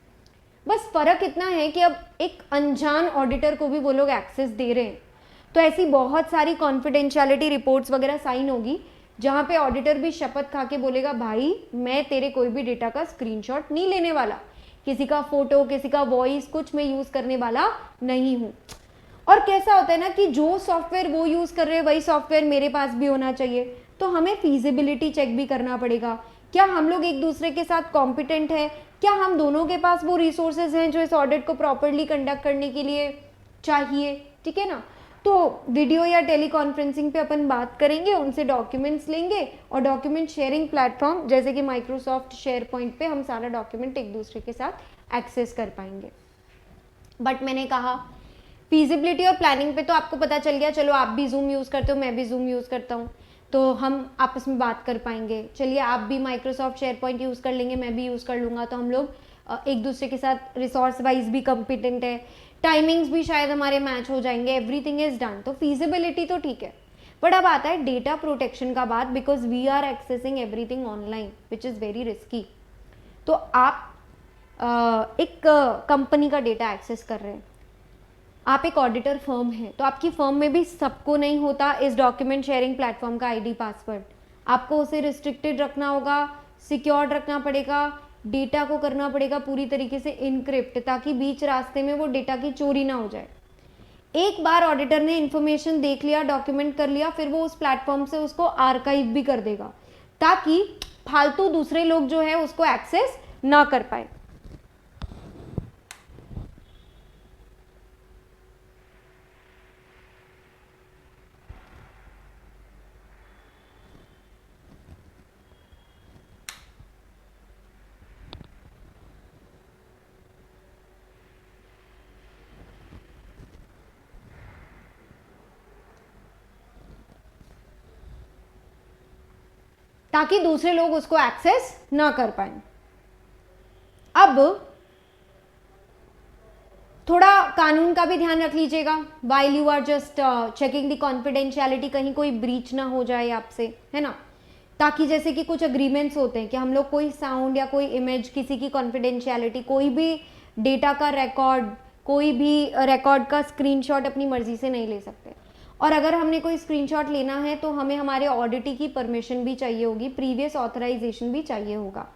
बस फर्क इतना है कि अब एक अनजान ऑडिटर को भी वो लोग एक्सेस दे रहे हैं। तो ऐसी बहुत सारी कॉन्फिडेंशियलिटी रिपोर्ट्स वगैरह साइन होगी जहाँ पे ऑडिटर भी शपथ खा के बोलेगा, भाई मैं तेरे कोई भी डेटा का स्क्रीनशॉट नहीं लेने वाला, किसी का फोटो, किसी का वॉइस, कुछ मैं यूज करने वाला नहीं हूँ। और कैसा होता है ना कि जो सॉफ्टवेयर वो यूज कर रहे हैं वही सॉफ्टवेयर मेरे पास भी होना चाहिए, तो हमें फीजिबिलिटी चेक भी करना पड़ेगा। क्या हम लोग एक दूसरे के साथ कॉम्पिटेंट है, क्या हम दोनों के पास वो रिसोर्सेज हैं जो इस ऑडिट को प्रॉपरली कंडक्ट करने के लिए चाहिए, ठीक है ना। तो वीडियो या टेली कॉन्फ्रेंसिंग पे अपन बात करेंगे, उनसे डॉक्यूमेंट्स लेंगे और डॉक्यूमेंट शेयरिंग प्लेटफॉर्म जैसे कि माइक्रोसॉफ्ट शेयर पॉइंट पे हम सारा डॉक्यूमेंट एक दूसरे के साथ एक्सेस कर पाएंगे। बट मैंने कहा फीजिबिलिटी और प्लानिंग पे तो आपको पता चल गया, चलो आप भी जूम यूज़ करते हो, मैं भी जूम यूज़ करता हूँ, तो हम आपस में बात कर पाएंगे। चलिए आप भी माइक्रोसॉफ्ट शेयर पॉइंट यूज़ कर लेंगे, मैं भी यूज़ कर लूँगा, तो हम लोग एक दूसरे के साथ रिसोर्स वाइज भी कॉम्पिटेंट है, टाइमिंग्स भी शायद हमारे मैच हो जाएंगे, एवरीथिंग इज डन। तो फीजिबिलिटी तो ठीक है, बट अब आता है डेटा प्रोटेक्शन का बात, because we are accessing everything online which is very risky. तो आप एक कंपनी का डेटा एक्सेस कर रहे हैं, आप एक ऑडिटर फर्म है, तो आपकी फर्म में भी सबको नहीं होता इस डॉक्यूमेंट शेयरिंग प्लेटफॉर्म का आईडी पासवर्ड, आपको उसे रिस्ट्रिक्टेड रखना होगा, सिक्योर्ड रखना पड़ेगा, डेटा को करना पड़ेगा पूरी तरीके से इनक्रिप्ट, ताकि बीच रास्ते में वो डेटा की चोरी ना हो जाए। एक बार ऑडिटर ने इन्फॉर्मेशन देख लिया, डॉक्यूमेंट कर लिया, फिर वो उस प्लेटफॉर्म से उसको आर्काइव भी कर देगा, ताकि फालतू दूसरे लोग जो है उसको एक्सेस ना कर पाए। ताकि दूसरे लोग उसको एक्सेस ना कर पाए। अब थोड़ा कानून का भी ध्यान रख लीजिएगा, while you are just checking the confidentiality, कहीं कोई ब्रीच ना हो जाए आपसे, है ना। ताकि जैसे कि कुछ अग्रीमेंट्स होते हैं कि हम लोग कोई साउंड या कोई इमेज, किसी की कॉन्फिडेंशियलिटी, कोई भी डेटा का रिकॉर्ड, कोई भी रिकॉर्ड का स्क्रीनशॉट अपनी मर्जी से नहीं ले सकते। और अगर हमने कोई स्क्रीनशॉट लेना है तो हमें हमारे ऑडिटर की परमिशन भी चाहिए होगी, प्रीवियस ऑथराइजेशन भी चाहिए होगा।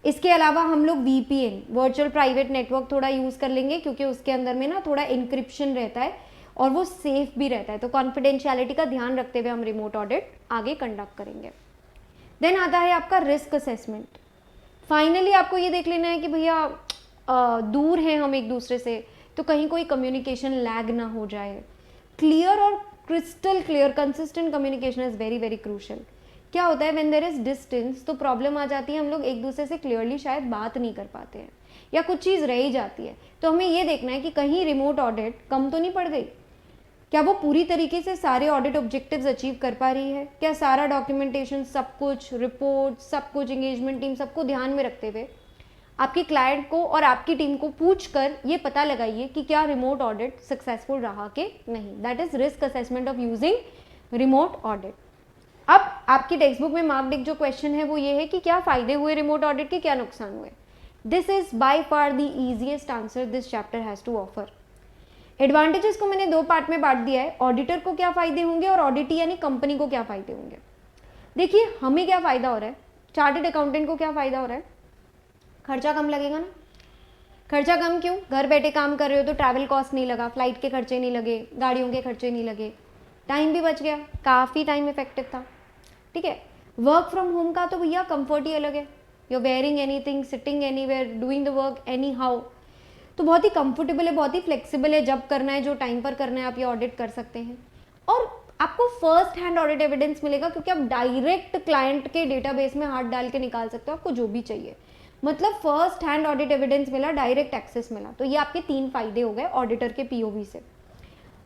इसके अलावा हम लोग VPN, वर्चुअल प्राइवेट नेटवर्क, थोड़ा यूज़ कर लेंगे, क्योंकि उसके अंदर में ना थोड़ा इंक्रिप्शन रहता है और वो सेफ भी रहता है। तो कॉन्फिडेंशियलिटी का ध्यान रखते हुए हम रिमोट ऑडिट आगे कंडक्ट करेंगे। देन आता है आपका रिस्क असेसमेंट। फाइनली आपको ये देख लेना है कि भैया दूर हैं हम एक दूसरे से, तो कहीं कोई कम्युनिकेशन लैग ना हो जाए। क्लियर और crystal clear consistent communication is very very crucial. क्या होता है व्हेन देयर इज डिस्टेंस, तो प्रॉब्लम आ जाती है हम लोग एक दूसरे से क्लियरली शायद बात नहीं कर पाते हैं या कुछ चीज़ रह ही जाती है। तो हमें ये देखना है कि कहीं रिमोट ऑडिट कम तो नहीं पड़ गई, क्या वो पूरी तरीके से सारे ऑडिट ऑब्जेक्टिव्स अचीव कर पा रही है, क्या सारा डॉक्यूमेंटेशन, सब कुछ, रिपोर्ट, सब कुछ, एंगेजमेंट टीम, सबको ध्यान में रखते हुए आपकी क्लाइंट को और आपकी टीम को पूछ कर ये पता लगाइए कि क्या रिमोट ऑडिट सक्सेसफुल रहा कि नहीं। That is risk assessment of using remote audit. अब आपकी टेक्स्ट बुक में मार्क्ड जो क्वेश्चन है वो ये है कि क्या फायदे हुए रिमोट ऑडिट के, क्या नुकसान हुए। This is by far the easiest answer this chapter has to offer. Advantages को मैंने दो पार्ट में बांट दिया है, ऑडिटर को क्या फायदे होंगे और ऑडिटी यानी कंपनी को क्या फायदे होंगे। देखिए हमें क्या फायदा हो रहा है, चार्टर्ड अकाउंटेंट को क्या फायदा हो रहा है, खर्चा कम लगेगा ना। खर्चा कम क्यों, घर बैठे काम कर रहे हो तो ट्रैवल कॉस्ट नहीं लगा, फ्लाइट के खर्चे नहीं लगे, गाड़ियों के खर्चे नहीं लगे, टाइम भी बच गया, काफ़ी टाइम इफेक्टिव था। ठीक है, वर्क फ्रॉम होम का तो भैया कंफर्ट ही अलग है, you wearing anything, sitting anywhere, doing the work any how, तो बहुत ही कंफर्टेबल है, बहुत ही फ्लेक्सिबल है। जब करना है, जो टाइम पर करना है, आप ये ऑडिट कर सकते हैं और आपको फर्स्ट हैंड ऑडिट एविडेंस मिलेगा क्योंकि आप डायरेक्ट क्लाइंट के डेटाबेस में हाथ डाल के निकाल सकते हो आपको जो भी चाहिए। मतलब फर्स्ट हैंड ऑडिट एविडेंस मिला, डायरेक्ट एक्सेस मिला। तो ये आपके 3 फायदे हो गए ऑडिटर के पीओवी से।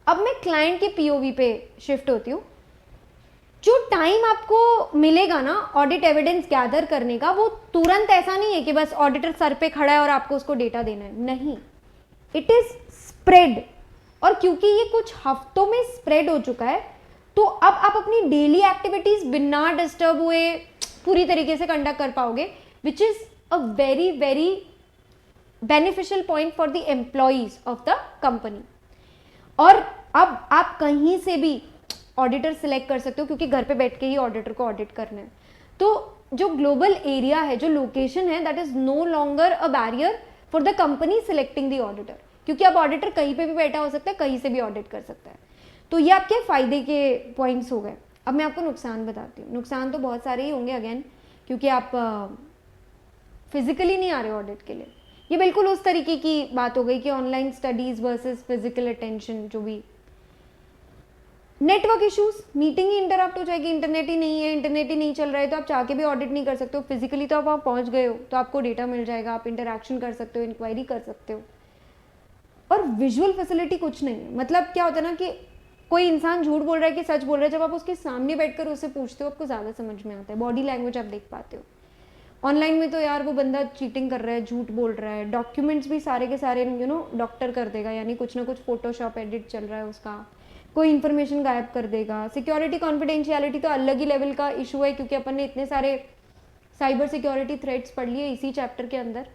अब मैं क्लाइंट के पीओवी पे शिफ्ट होती हूँ। जो टाइम आपको मिलेगा ना ऑडिट एविडेंस गैदर करने का, वो तुरंत ऐसा नहीं है कि बस ऑडिटर सर पे खड़ा है और आपको उसको डेटा देना है, नहीं, इट इज स्प्रेड। और क्योंकि ये कुछ हफ्तों में स्प्रेड हो चुका है, तो अब आप अपनी डेली एक्टिविटीज बिना डिस्टर्ब हुए पूरी तरीके से कंडक्ट कर पाओगे, which is a very very beneficial point for the employees of the company. और अब आप कहीं से भी ऑडिटर सिलेक्ट कर सकते हो क्योंकि घर पे बैठ के ही ऑडिटर को ऑडिट करना है। तो जो ग्लोबल एरिया है, जो लोकेशन है, that is no longer a barrier for the company selecting the auditor, क्योंकि अब ऑडिटर कहीं पे भी बैठा हो सकता है, कहीं से भी ऑडिट कर सकता है। तो ये आपके फायदे के पॉइंट्स हो गए। अब मैं आपको नुकसान बताती हूँ। नुकसान तो बहुत सारे ही होंगे अगेन, क्योंकि आप फिजिकली नहीं आ रहे ऑडिट के लिए। ये बिल्कुल उस तरीके की बात हो गई कि online studies versus physical attention. जो भी नेटवर्क इश्यूज, मीटिंग ही इंटरप्ट हो जाएगी, इंटरनेट ही नहीं है, इंटरनेट ही नहीं चल रहा है, तो आप चाह के भी ऑडिट नहीं कर सकते हो। फिजिकली तो आप वहाँ पहुँच गए हो तो आपको डेटा मिल जाएगा, आप इंटरैक्शन कर सकते हो, इंक्वायरी कर सकते हो। और विजुअल फैसिलिटी कुछ नहीं है। मतलब क्या होता है ना कि कोई इंसान झूठ बोल रहा है कि सच बोल रहा है, जब आप उसके सामने बैठकर उससे पूछते हो आपको ज़्यादा समझ में आता है, बॉडी लैंग्वेज आप देख पाते हो। ऑनलाइन में तो यार वो बंदा चीटिंग कर रहा है, झूठ बोल रहा है, डॉक्यूमेंट्स भी सारे के सारे डॉक्टर कर देगा, यानी कुछ ना कुछ फोटोशॉप एडिट चल रहा है उसका, कोई इन्फॉर्मेशन गायब कर देगा। सिक्योरिटी कॉन्फिडेंशियलिटी तो अलग ही लेवल का इशू है, क्योंकि अपन ने इतने सारे साइबर सिक्योरिटी थ्रेट्स पढ़ लिए इसी चैप्टर के अंदर।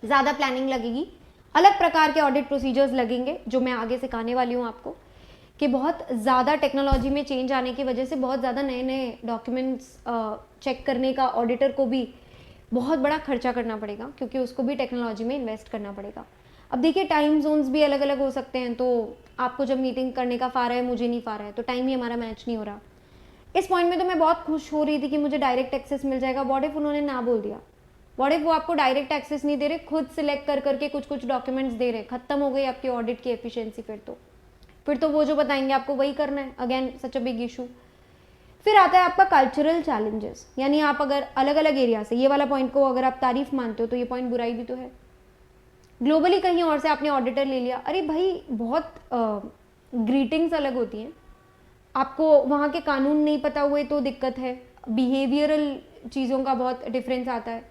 ज़्यादा प्लानिंग लगेगी, अलग प्रकार के ऑडिट प्रोसीजर्स लगेंगे, जो मैं आगे सिखाने वाली हूँ आपको, कि बहुत ज़्यादा टेक्नोलॉजी में चेंज आने की वजह से बहुत ज़्यादा नए नए डॉक्यूमेंट्स चेक करने का ऑडिटर को भी बहुत बड़ा खर्चा करना पड़ेगा, क्योंकि उसको भी टेक्नोलॉजी में इन्वेस्ट करना पड़ेगा। अब देखिए टाइम जोन्स भी अलग अलग हो सकते हैं, तो आपको जब मीटिंग करने का फारा है, मुझे नहीं फारा है, तो टाइम ही हमारा मैच नहीं हो रहा। इस पॉइंट में तो मैं बहुत खुश हो रही थी कि मुझे डायरेक्ट एक्सेस मिल जाएगा। व्हाट इफ उन्होंने ना बोल दिया, व्हाट इफ वो आपको डायरेक्ट एक्सेस नहीं दे रहे, खुद सिलेक्ट कर करके कुछ कुछ डॉक्यूमेंट्स दे रहे, खत्म हो गई आपकी ऑडिट की एफिशिएंसी। फिर तो वो जो बताएंगे आपको वही करना है। Again such a big issue. फिर आता है आपका कल्चरल चैलेंजेस, यानी आप अगर अलग अलग एरिया से, ये वाला पॉइंट को अगर आप तारीफ मानते हो तो ये पॉइंट बुराई भी तो है। ग्लोबली कहीं और से आपने ऑडिटर ले लिया, अरे भाई बहुत ग्रीटिंग्स अलग होती हैं, आपको वहाँ के कानून नहीं पता हुए तो दिक्कत है, बिहेवियरल चीज़ों का बहुत डिफरेंस आता है।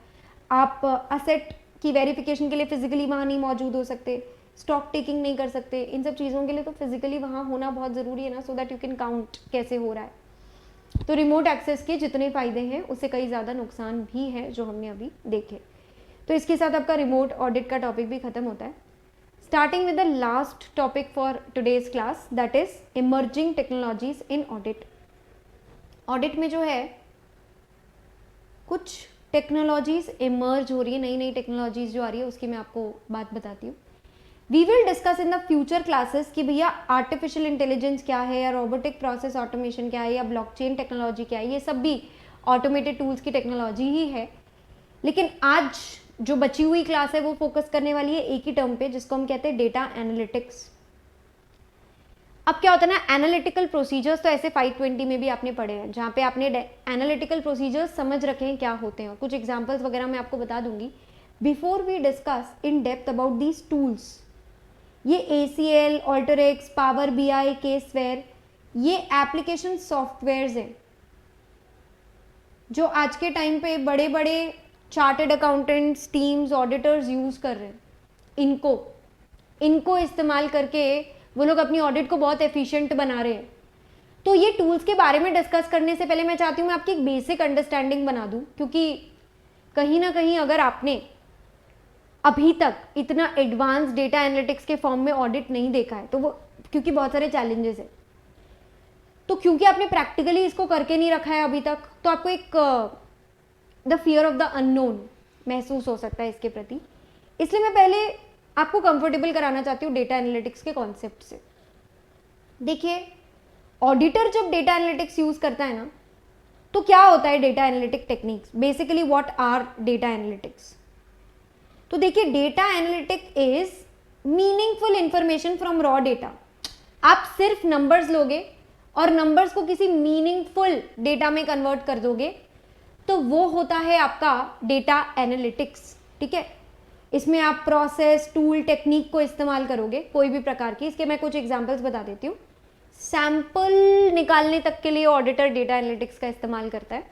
आप असेट की वेरिफिकेशन के लिए फिजिकली वहाँ नहीं मौजूद हो सकते, स्टॉक टेकिंग नहीं कर सकते, इन सब चीज़ों के लिए तो फिजिकली वहाँ होना बहुत ज़रूरी है ना, so that you can count कैसे हो रहा है। तो रिमोट एक्सेस के जितने फ़ायदे हैं उससे कई ज़्यादा नुकसान भी हैं जो हमने अभी देखे। तो इसके साथ आपका रिमोट ऑडिट का टॉपिक भी खत्म होता है। Starting with the last topic for today's class, that is emerging technologies in audit. Audit में जो है कुछ टेक्नोलॉजीज इमर्ज हो रही है, नई नई टेक्नोलॉजीज जो आ रही है उसकी मैं आपको बात बताती हूँ। We will discuss in the future classes कि भैया आर्टिफिशियल इंटेलिजेंस क्या है, या रोबोटिक प्रोसेस ऑटोमेशन क्या है, या ब्लॉकचेन टेक्नोलॉजी क्या है। ये सब भी ऑटोमेटेड टूल्स की टेक्नोलॉजी ही है। लेकिन आज जो बची हुई क्लास है वो फोकस करने वाली है एक ही टर्म पे, जिसको हम कहते हैं डेटा एनालिटिक्स। अब क्या होता है ना, एनालिटिकल प्रोसीजर्स तो ऐसे 520 में भी आपने पढ़े हैं, जहाँ पे आपने एनालिटिकल प्रोसीजर्स समझ रखे हैं क्या होते हैं, कुछ एग्जांपल्स वगैरह मैं आपको बता दूंगी। Before we discuss in depth about these tools, ये ACL, Alteryx, power BI, CaseWare, ये एप्लीकेशन सॉफ्टवेयर्स हैं जो आज के टाइम पे बड़े बड़े chartered accountants, teams, auditors use कर रहे हैं। इनको इस्तेमाल करके वो लोग अपनी ऑडिट को बहुत एफिशिएंट बना रहे हैं। तो ये टूल्स के बारे में डिस्कस करने से पहले मैं चाहती हूँ मैं आपकी एक बेसिक अंडरस्टैंडिंग बना दूँ, क्योंकि कहीं ना कहीं अगर आपने अभी तक इतना एडवांस डेटा एनालिटिक्स के फॉर्म में ऑडिट नहीं देखा है, तो वो क्योंकि बहुत सारे चैलेंजेस है, तो क्योंकि आपने प्रैक्टिकली इसको करके नहीं रखा है अभी तक, तो आपको एक the fear of the unknown महसूस हो सकता है इसके प्रति। इसलिए मैं पहले आपको कंफर्टेबल कराना चाहती हूँ डेटा एनालिटिक्स के कॉन्सेप्ट से। देखिए, ऑडिटर जब डेटा एनालिटिक्स यूज करता है ना, तो क्या होता है data analytic techniques, basically what are data analytics. तो देखिए, data analytic is meaningful information from raw data. आप सिर्फ नंबर्स लोगे और नंबर्स को किसी मीनिंगफुल डेटा में कन्वर्ट कर दोगे, तो वो होता है आपका डेटा एनालिटिक्स। ठीक है, इसमें आप प्रोसेस, टूल, टेक्निक को इस्तेमाल करोगे कोई भी प्रकार की। इसके मैं कुछ एग्जांपल्स बता देती हूँ। सैंपल निकालने तक के लिए ऑडिटर डेटा एनालिटिक्स का इस्तेमाल करता है।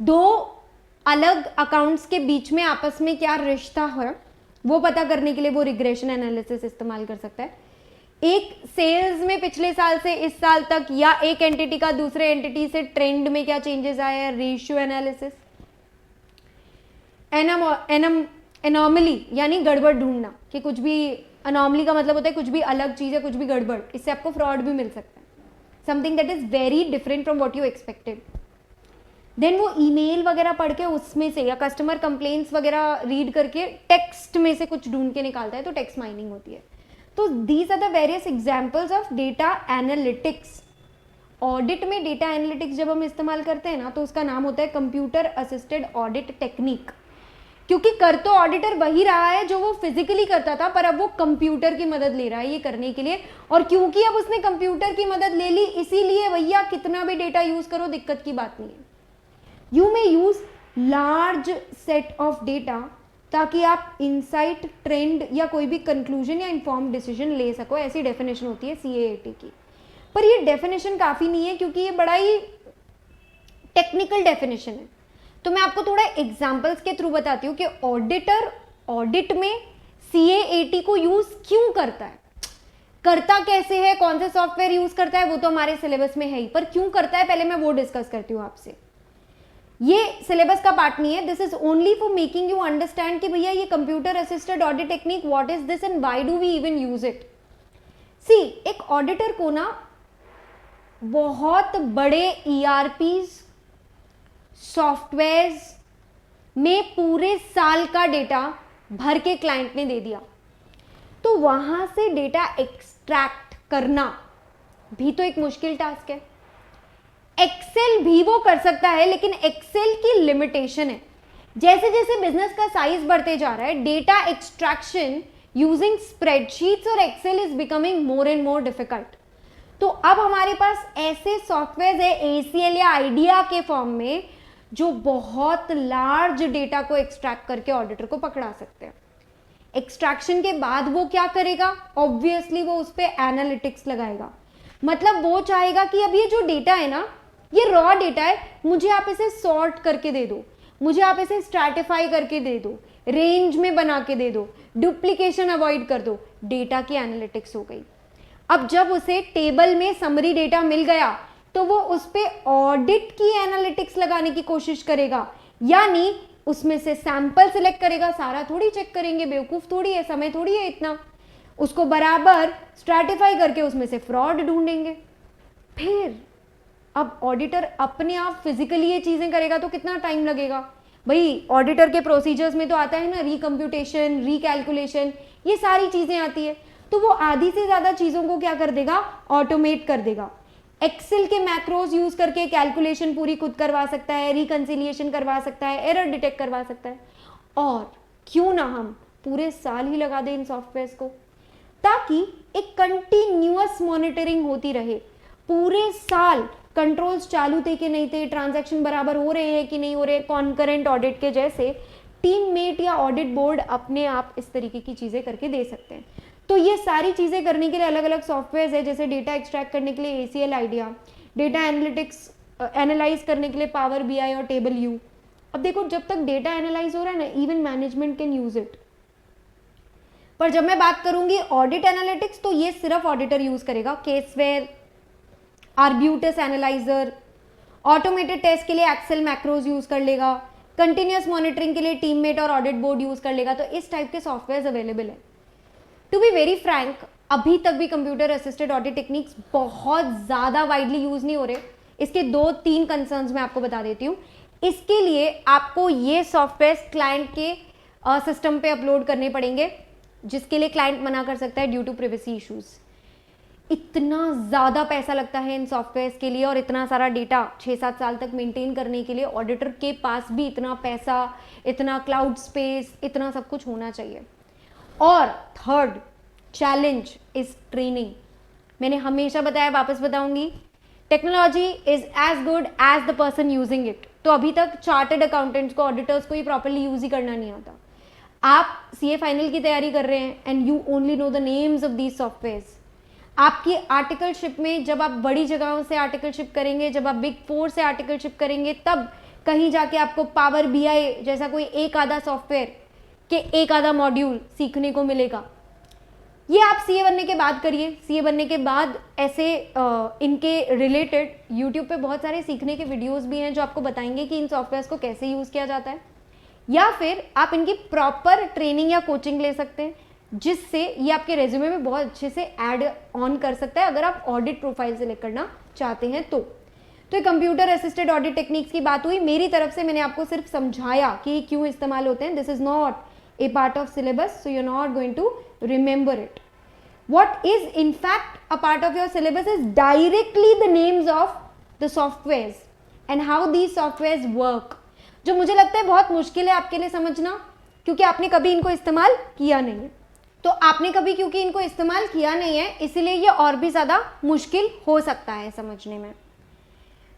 दो अलग अकाउंट्स के बीच में आपस में क्या रिश्ता है वो पता करने के लिए वो रिग्रेशन एनालिसिस इस्तेमाल कर सकता है। एक सेल्स में पिछले साल से इस साल तक, या एक एंटिटी का दूसरे एंटिटी से ट्रेंड में क्या चेंजेस आए हैं, रेशियो एनालिसिस। एनॉमली यानी गड़बड़ ढूंढना, कि कुछ भी, अनॉमली का मतलब होता है कुछ भी अलग चीज है, कुछ भी गड़बड़, इससे आपको फ्रॉड भी मिल सकता है, something that is very different from what you expected. Then वो ईमेल वगैरह पढ़ के उसमें से, या कस्टमर कंप्लेंट्स वगैरह रीड करके टेक्स्ट में से कुछ ढूंढ के निकालता है, तो टेक्स्ट माइनिंग होती है। तो these are the various examples of data analytics. Audit में डेटा एनालिटिक्स जब हम इस्तेमाल करते हैं ना, तो उसका नाम होता है कंप्यूटर असिस्टेड ऑडिट टेक्निक, क्योंकि कर तो ऑडिटर वही रहा है जो वो फिजिकली करता था, पर अब वो कंप्यूटर की मदद ले रहा है ये करने के लिए। और क्योंकि अब उसने कंप्यूटर की मदद ले ली, इसीलिए भैया कितना भी डेटा यूज करो दिक्कत की बात नहीं है। You may use large set of data, ताकि आप इंसाइट, ट्रेंड या कोई भी कंक्लूजन या इन्फॉर्म डिसीजन ले सको। ऐसी डेफिनेशन होती है CAAT की। पर ये डेफिनेशन काफी नहीं है, क्योंकि ये बड़ा ही टेक्निकल डेफिनेशन है। तो मैं आपको थोड़ा एग्जांपल्स के थ्रू बताती हूँ कि ऑडिटर ऑडिट में CAAT को यूज क्यों करता है, करता कैसे है, कौन से सॉफ्टवेयर यूज करता है, वो तो हमारे सिलेबस में है ही, पर क्यों करता है पहले मैं वो डिस्कस करती हूँ आपसे। ये सिलेबस का पार्ट नहीं है, this is only for making you understand कि भैया ये computer assisted audit technique what is this and why do we even use it. See, एक ऑडिटर को ना बहुत बड़े ERPs, सॉफ्टवेयर्स में पूरे साल का डेटा भर के क्लाइंट ने दे दिया, तो वहां से डेटा एक्सट्रैक्ट करना भी तो एक मुश्किल टास्क है। एक्सेल भी वो कर सकता है, लेकिन एक्सेल की लिमिटेशन है। जैसे जैसे बिजनेस का साइज बढ़ते जा रहा है, डेटा एक्सट्रैक्शन यूजिंग स्प्रेडशीट्स और Excel is becoming more and more difficult. तो अब हमारे पास ऐसे सॉफ्टवेयर है ACL या आइडिया के फॉर्म में, जो बहुत लार्ज डेटा को एक्सट्रैक्ट करके ऑडिटर को पकड़ा सकते हैं। एक्सट्रैक्शन के बाद वो क्या करेगा, ऑब्वियसली वो उस पर एनालिटिक्स लगाएगा। मतलब वो चाहेगा कि अब ये जो डेटा है ना, ये रॉ डेटा है, मुझे आप इसे सॉर्ट करके दे दो, मुझे आप इसे स्ट्रैटिफाई करके दे दो, रेंज में बना के दे दो, डुप्लीकेशन अवॉइड कर दो। डेटा की एनालिटिक्स हो गई। अब जब उसे टेबल में समरी डेटा मिल गया, तो वो उस पे ऑडिट की एनालिटिक्स लगाने की कोशिश करेगा, यानी उसमें से सैंपल सिलेक्ट करेगा। सारा थोड़ी चेक करेंगे, बेवकूफ थोड़ी है, समय थोड़ी है इतना। उसको बराबर स्ट्रैटिफाई करके उसमें से फ्रॉड ढूंढेंगे। फिर अब ऑडिटर अपने आप फिजिकली ये चीजें करेगा तो कितना टाइम लगेगा भाई। ऑडिटर के प्रोसीजर्स में तो आता है ना रिकम्प्यूटेशन, रिकैलकुलेशन, ये सारी चीजें आती है। तो वो आधी से ज्यादा चीजों को क्या कर देगा, ऑटोमेट कर देगा। एक्सेल के मैक्रोज यूज करके कैलकुलेशन पूरी खुद करवा सकता है, रिकंसिलिएशन करवा सकता है, एरर डिटेक्ट करवा सकता है। और क्यों ना हम पूरे साल ही लगा दें इन सॉफ्टवेयर्स को, ताकि एक कंटिन्यूअस मॉनिटरिंग होती रहे। पूरे साल कंट्रोल्स चालू थे कि नहीं थे, ट्रांजैक्शन बराबर हो रहे हैं कि नहीं हो रहे, कॉन्करेंट ऑडिट के जैसे टीममेट या ऑडिट बोर्ड अपने आप इस तरीके की चीज़ें करके दे सकते हैं। तो ये सारी चीज़ें करने के लिए अलग अलग सॉफ्टवेयर है, जैसे डेटा एक्सट्रैक्ट करने के लिए ACL idea, data analytics analyse करने के लिए पावर BI और टेबल यू। अब देखो, जब तक डेटा एनालाइज हो रहा है ना, even management can use it. पर जब मैं बात करूंगी ऑडिट एनालिटिक्स, तो ये सिर्फ ऑडिटर यूज करेगा। केसवेयर, आर्ब्यूटस एनालाइजर, ऑटोमेटेड टेस्ट के लिए एक्सेल मैक्रोज यूज कर लेगा, कंटिन्यूअस मॉनिटरिंग के लिए टीममेट और ऑडिट बोर्ड यूज कर लेगा। तो इस टाइप के सॉफ्टवेयर अवेलेबल है। टू बी वेरी फ्रैंक, अभी तक भी कंप्यूटर असिस्टेड ऑडिट टेक्निक्स बहुत ज़्यादा वाइडली यूज नहीं हो रहे। इसके 2-3 कंसर्न्स मैं आपको बता देती हूँ। इसके लिए आपको ये सॉफ्टवेयर क्लाइंट के सिस्टम पे अपलोड करने पड़ेंगे, जिसके लिए क्लाइंट मना कर सकता है ड्यू टू प्रिवेसी इश्यूज। इतना ज़्यादा पैसा लगता है इन सॉफ्टवेयर्स के लिए, और इतना सारा डेटा 6-7 साल तक मेंटेन करने के लिए ऑडिटर के पास भी इतना पैसा, इतना क्लाउड स्पेस, इतना सब कुछ होना चाहिए। और थर्ड चैलेंज इज ट्रेनिंग। मैंने हमेशा बताया, वापस बताऊंगी, technology is as good as the person using it. तो अभी तक चार्टर्ड अकाउंटेंट्स को, ऑडिटर्स को ये प्रॉपरली यूज ही करना नहीं आता। आप CA फाइनल की तैयारी कर रहे हैं and you only know the names of these softwares. आपकी आर्टिकलशिप में, जब आप बड़ी जगहों से आर्टिकलशिप करेंगे, जब आप Big 4 से आर्टिकलशिप करेंगे, तब कहीं जाके आपको पावर BI जैसा कोई एक आधा सॉफ्टवेयर के एक आधा मॉड्यूल सीखने को मिलेगा। ये आप CA बनने के बाद करिए। CA बनने के बाद ऐसे इनके रिलेटेड YouTube पे बहुत सारे सीखने के वीडियोस भी हैं जो आपको बताएंगे कि इन सॉफ्टवेयर्स को कैसे यूज़ किया जाता है। या फिर आप इनकी प्रॉपर ट्रेनिंग या कोचिंग ले सकते हैं, जिससे ये आपके रेज्यूमे में बहुत अच्छे से ऐड ऑन कर सकता है, अगर आप ऑडिट प्रोफाइल सेलेक्ट करना चाहते हैं तो। ये कंप्यूटर असिस्टेड ऑडिट टेक्निक्स की बात हुई। मेरी तरफ से मैंने आपको सिर्फ समझाया कि क्यों इस्तेमाल होते हैं। This is not a part of syllabus, so you're not going to remember it. What is in fact a part of your syllabus is directly the names of the softwares and how these softwares work, जो मुझे लगता है बहुत मुश्किल है आपके लिए समझना, क्योंकि आपने कभी इनको इस्तेमाल किया नहीं है। तो आपने कभी क्योंकि इनको इस्तेमाल किया नहीं है, इसीलिए ये और भी ज़्यादा मुश्किल हो सकता है समझने में।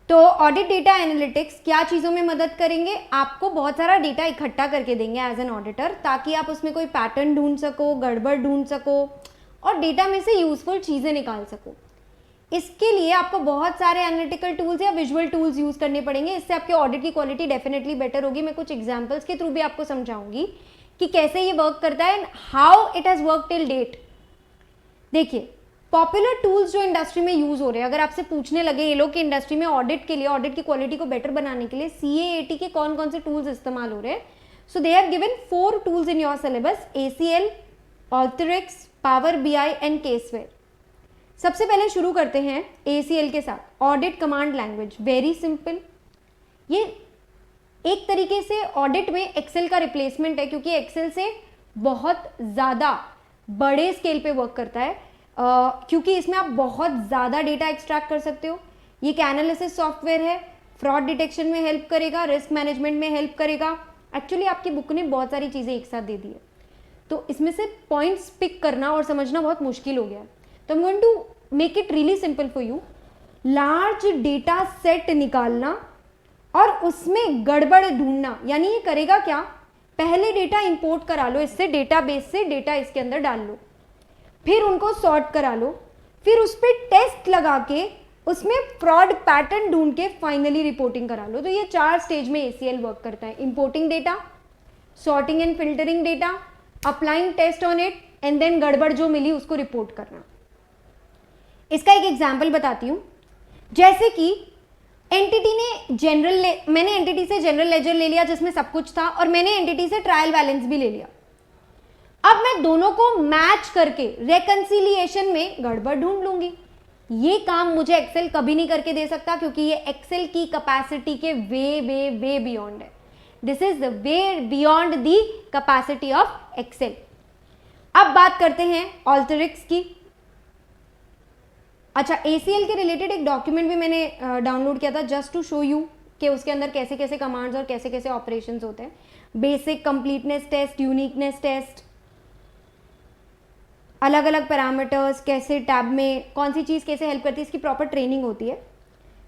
तो ऑडिट डेटा एनालिटिक्स क्या चीज़ों में मदद करेंगे? आपको बहुत सारा डेटा इकट्ठा करके देंगे एज एन ऑडिटर, ताकि आप उसमें कोई पैटर्न ढूंढ सको, गड़बड़ ढूंढ सको और डेटा में से यूजफुल चीज़ें निकाल सको। इसके लिए आपको बहुत सारे एनालिटिकल टूल्स या विजुअल टूल्स यूज़ करने पड़ेंगे। इससे आपके ऑडिट की क्वालिटी डेफिनेटली बेटर होगी। मैं कुछ एग्जाम्पल्स के थ्रू भी आपको समझाऊंगी कि कैसे ये वर्क करता है and how it has work till date. देखिए, पॉपुलर टूल्स जो इंडस्ट्री में यूज हो रहे हैं, अगर आपसे पूछने लगे ये लोग कि इंडस्ट्री में ऑडिट के लिए, ऑडिट की क्वालिटी को बेटर बनाने के लिए CA/AT के कौन कौन से टूल्स इस्तेमाल हो रहे हैं, so they have given 4 tools in your syllabus: ACL, Alteryx, power BI and CaseWare. सबसे पहले शुरू करते हैं ACL के साथ। Audit command language, very simple. ये एक तरीके से ऑडिट में एक्सेल का रिप्लेसमेंट है, क्योंकि एक्सेल से बहुत ज़्यादा बड़े स्केल पे वर्क करता है, क्योंकि इसमें आप बहुत ज़्यादा डेटा एक्सट्रैक्ट कर सकते हो। ये एक एनालिसिस सॉफ्टवेयर है, फ्रॉड डिटेक्शन में हेल्प करेगा, रिस्क मैनेजमेंट में हेल्प करेगा। एक्चुअली आपकी बुक ने बहुत सारी चीज़ें एक साथ दे दी है, तो इसमें से पॉइंट्स पिक करना और समझना बहुत मुश्किल हो गया है। तो I am going to make it really simple for you. Large data set निकालना और उसमें गड़बड़ ढूंढना, यानी ये करेगा क्या? पहले डेटा इंपोर्ट करा लो इससे, डेटाबेस से डेटा इसके अंदर डाल लो, फिर उनको सॉर्ट करा लो, फिर उस पर टेस्ट लगा के उसमें फ्रॉड पैटर्न ढूंढ के फाइनली रिपोर्टिंग करा लो। तो ये 4 स्टेज में ACL वर्क करता है: importing data, sorting and filtering data, applying test on it and then गड़बड़ जो मिली उसको रिपोर्ट करना। इसका एक एग्जाम्पल बताती हूँ। जैसे कि एंटिटी ने मैंने एंटिटी से जनरल लेजर ले लिया जिसमें सब कुछ था, और मैंने एंटिटी से ट्रायल बैलेंस भी ले लिया। अब मैं दोनों को मैच करके रेकंसिलिएशन में गड़बड़ ढूंढ लूंगी। ये काम मुझे एक्सेल कभी नहीं करके दे सकता, क्योंकि ये एक्सेल की कैपेसिटी के वे वे वे बियॉन्ड है। This is the way beyond the capacity of Excel. अब बात करते हैं ऑल्टरिक्स की। अच्छा, ACL के रिलेटेड एक डॉक्यूमेंट भी मैंने डाउनलोड किया था जस्ट टू शो यू कि उसके अंदर कैसे कैसे कमांड्स और कैसे कैसे ऑपरेशंस होते हैं। Basic completeness test, uniqueness test, अलग अलग पैरामीटर्स, कैसे टैब में कौन सी चीज़ कैसे हेल्प करती है, इसकी प्रॉपर ट्रेनिंग होती है।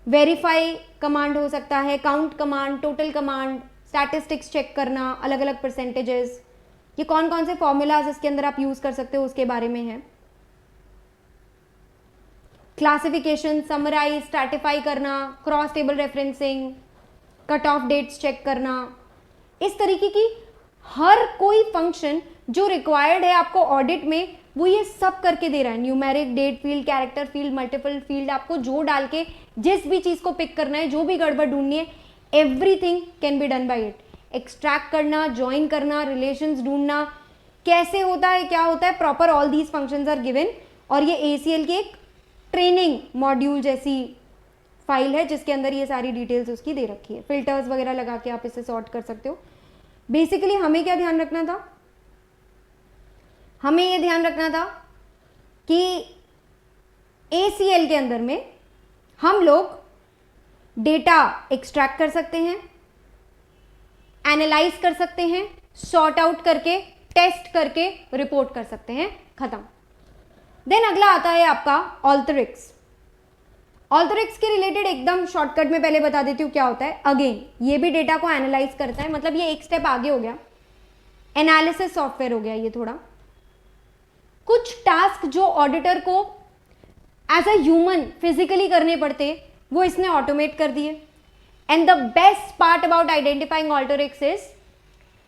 वेरीफाई कमांड हो सकता है, count command, total command, statistics check करना, अलग अलग परसेंटेजेस, ये कौन कौन से फॉर्मूलाज इसके अंदर आप यूज़ कर सकते हो उसके बारे में है। क्लासिफिकेशन, समराइज, स्ट्रैटिफाई करना, cross table referencing, cut off dates check करना, इस तरीके की हर कोई फंक्शन जो रिक्वायर्ड है आपको ऑडिट में वो ये सब करके दे रहा है। Numeric, date field, character field, multiple field, आपको जो डाल के जिस भी चीज़ को पिक करना है, जो भी गड़बड़ ढूंढनी है, everything can be done by it. Extract करना, ज्वाइन करना, रिलेशंस ढूंढना, कैसे होता है, क्या होता है, proper all these functions are given. और ये ACL की एक ट्रेनिंग मॉड्यूल जैसी फाइल है जिसके अंदर ये सारी डिटेल्स उसकी दे रखी है। फिल्टर्स वगैरह लगा के आप इसे सॉर्ट कर सकते हो। बेसिकली हमें क्या ध्यान रखना था, हमें ये ध्यान रखना था कि ACL के अंदर में हम लोग डेटा एक्सट्रैक्ट कर सकते हैं, एनालाइज कर सकते हैं, सॉर्ट आउट करके, टेस्ट करके रिपोर्ट कर सकते हैं, खत्म। देन अगला आता है आपका ऑल्टरिक्स। ऑल्टरिक्स के रिलेटेड एकदम शॉर्टकट में पहले बता देती हूँ क्या होता है। अगेन ये भी डेटा को एनालाइज करता है, मतलब ये एक स्टेप आगे हो गया, एनालिसिस सॉफ्टवेयर हो गया ये थोड़ा। कुछ टास्क जो ऑडिटर को एज अ ह्यूमन फिजिकली करने पड़ते वो इसने ऑटोमेट कर दिए। And the best part about identifying Alteryx is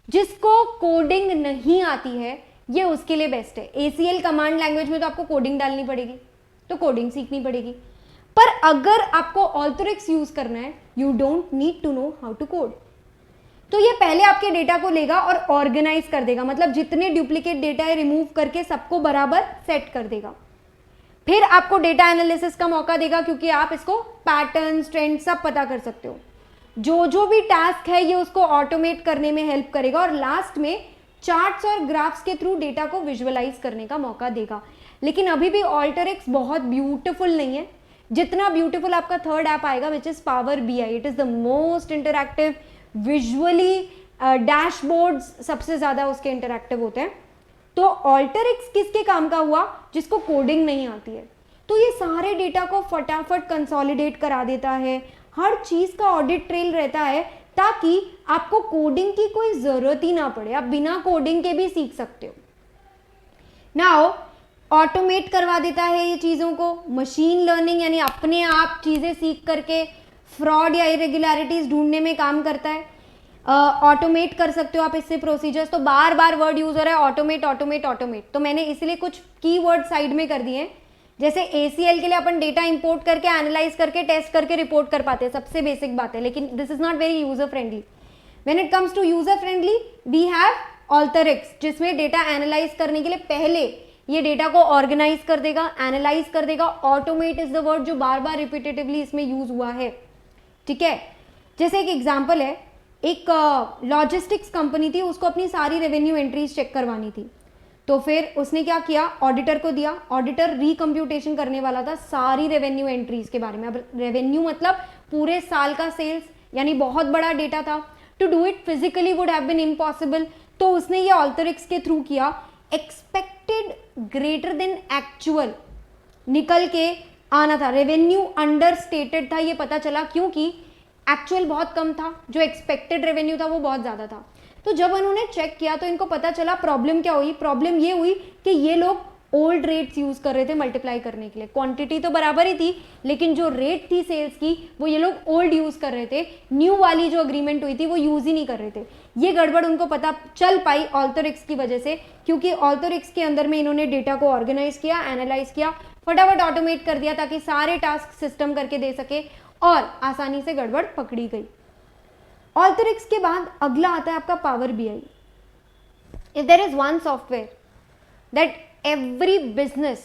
जिसको कोडिंग नहीं आती है ये उसके लिए बेस्ट है। ACL कमांड लैंग्वेज में तो आपको कोडिंग डालनी पड़ेगी, तो कोडिंग सीखनी पड़ेगी। पर अगर आपको ऑल्टरिक्स यूज करना है, you don't need to know how to code. तो ये पहले आपके डेटा को लेगा और ऑर्गेनाइज कर देगा, मतलब जितने डुप्लीकेट डेटा है रिमूव करके सबको बराबर सेट कर देगा। फिर आपको डेटा एनालिसिस का मौका देगा क्योंकि आप इसको पैटर्न्स, ट्रेंड सब पता कर सकते हो। जो भी टास्क है ये उसको ऑटोमेट करने में हेल्प करेगा और लास्ट में चार्ट्स और ग्राफ्स के थ्रू डेटा को विजुअलाइज करने का मौका देगा। लेकिन अभी भी ऑल्टरिक्स बहुत ब्यूटीफुल नहीं है जितना ब्यूटीफुल आपका थर्ड ऐप आएगा which is power BI। It is the most interactive, visually dashboards सबसे ज्यादा उसके इंटरैक्टिव होते हैं। तो ऑल्टरिक्स किसके काम का हुआ, जिसको कोडिंग नहीं आती है। तो ये सारे डेटा को फटाफट कंसोलिडेट करा देता है, हर चीज का ऑडिट ट्रेल रहता है ताकि आपको कोडिंग की कोई जरूरत ही ना पड़े, आप बिना कोडिंग के भी सीख सकते हो। नाउ ऑटोमेट करवा देता है ये चीज़ों को, मशीन लर्निंग यानी अपने आप चीज़ें सीख करके फ्रॉड या इरेगुलरिटीज ढूंढने में काम करता है। ऑटोमेट कर सकते हो आप इससे प्रोसीजर्स। तो बार बार वर्ड यूज हो रहा है ऑटोमेट ऑटोमेट ऑटोमेट, तो मैंने इसलिए कुछ कीवर्ड साइड में कर दिए हैं। जैसे ACL के लिए अपन डेटा इंपोर्ट करके, एनालाइज करके, टेस्ट करके रिपोर्ट कर पाते हैं, सबसे बेसिक बात है, लेकिन this is not very user friendly. When it comes to user friendly we have Alteryx, जिसमें डेटा एनालाइज करने के लिए पहले ये डेटा को ऑर्गेनाइज कर देगा, एनालाइज कर देगा। ऑटोमेट इज द वर्ड जो बार बार रिपीटेटिवली इसमें यूज हुआ है, ठीक है। जैसे एक एग्जांपल है, एक लॉजिस्टिक्स कंपनी थी, उसको अपनी सारी रेवेन्यू एंट्रीज चेक करवानी थी। तो फिर उसने क्या किया, ऑडिटर को दिया। ऑडिटर रिकम्प्यूटेशन करने वाला था सारी रेवेन्यू एंट्रीज के बारे में। अब रेवेन्यू मतलब पूरे साल का सेल्स, यानी बहुत बड़ा डेटा था। To do it physically would have been impossible, तो उसने ये ऑल्टरिक्स के थ्रू किया। एक्सपेक्टेड ग्रेटर देन एक्चुअल निकल के आना था, रेवेन्यू अंडर स्टेटेड था, ये पता चला क्योंकि एक्चुअल बहुत कम था, जो एक्सपेक्टेड रेवेन्यू था वो बहुत ज़्यादा था। तो जब उन्होंने चेक किया तो इनको पता चला प्रॉब्लम क्या हुई। प्रॉब्लम ये हुई कि ये लोग ओल्ड रेट्स यूज कर रहे थे मल्टीप्लाई करने के लिए। क्वांटिटी तो बराबर ही थी लेकिन जो रेट थी सेल्स की वो ये लोग ओल्ड यूज कर रहे थे, न्यू वाली जो अग्रीमेंट हुई थी वो यूज ही नहीं कर रहे थे। ये गड़बड़ उनको पता चल पाई ऑल्टरिक्स की वजह से, क्योंकि ऑल्टरिक्स के अंदर में इन्होंने डेटा को ऑर्गेनाइज किया, एनालाइज किया, फटाफट ऑटोमेट कर दिया ताकि सारे टास्क सिस्टम करके दे सके और आसानी से गड़बड़ पकड़ी गई। ऑल्टरिक्स के बाद अगला आता है आपका power BI। If there is one software that every business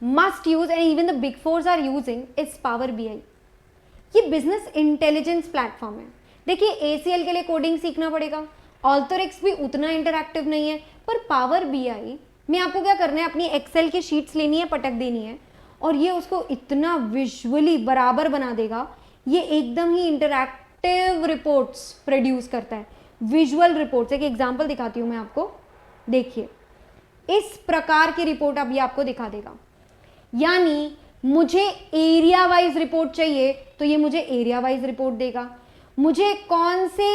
must use and even the big fours are using is Power BI। ये बिजनेस इंटेलिजेंस प्लेटफॉर्म है। देखिए ACL के लिए कोडिंग सीखना पड़ेगा, ऑल्टरिक्स भी उतना इंटरैक्टिव नहीं है, पर पावर BI में आपको क्या करना है, अपनी एक्सेल की शीट्स लेनी है, पटक देनी है और ये उसको इतना विजुअली बराबर बना देगा, ये एकदम ही इंटरैक्टिव रिपोर्ट्स प्रोड्यूस करता है। विजुअल रिपोर्ट्स, एक एग्जाम्पल दिखाती हूँ मैं आपको, देखिए इस प्रकार की रिपोर्ट अब ये आपको दिखा देगा। यानी मुझे एरिया वाइज रिपोर्ट चाहिए तो ये मुझे एरिया वाइज रिपोर्ट देगा। मुझे कौन से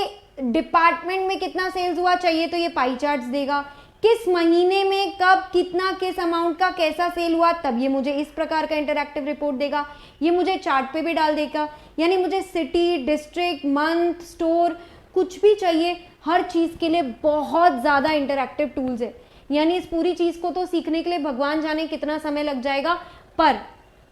डिपार्टमेंट में कितना सेल्स हुआ चाहिए तो ये पाई चार्ट्स देगा। किस महीने में कब कितना किस अमाउंट का कैसा सेल हुआ तब ये मुझे इस प्रकार का इंटरैक्टिव रिपोर्ट देगा। ये मुझे चार्ट पे भी डाल देगा। यानी मुझे सिटी, डिस्ट्रिक्ट, मंथ, स्टोर कुछ भी चाहिए, हर चीज़ के लिए बहुत ज़्यादा इंटरैक्टिव टूल्स है। यानी इस पूरी चीज़ को तो सीखने के लिए भगवान जाने कितना समय लग जाएगा, पर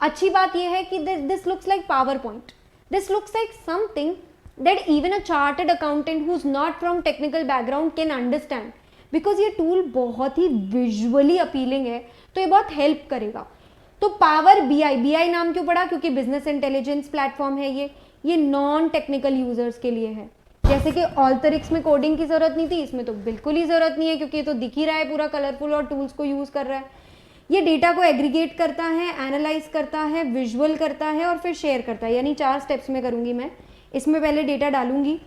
अच्छी बात यह है कि this looks like power point, this looks like something that even a chartered accountant who's not from technical background can understand, because ये टूल बहुत ही विजुअली अपीलिंग है तो ये बहुत हेल्प करेगा। तो पावर BI नाम क्यों पड़ा, क्योंकि बिजनेस इंटेलिजेंस प्लेटफॉर्म है ये नॉन टेक्निकल यूजर्स के लिए है। जैसे कि ऑल्टरिक्स में कोडिंग की जरूरत नहीं थी, इसमें तो बिल्कुल ही जरूरत नहीं है क्योंकि ये तो दिख ही रहा है पूरा कलरफुल और टूल्स को यूज कर रहा है। ये डेटा को एग्रीगेट करता है, एनालाइज करता है, विजुअल करता है और फिर शेयर करता है। यानी 4 स्टेप्स में करूंगी मैं। इसमें पहले डेटा डालूंगी,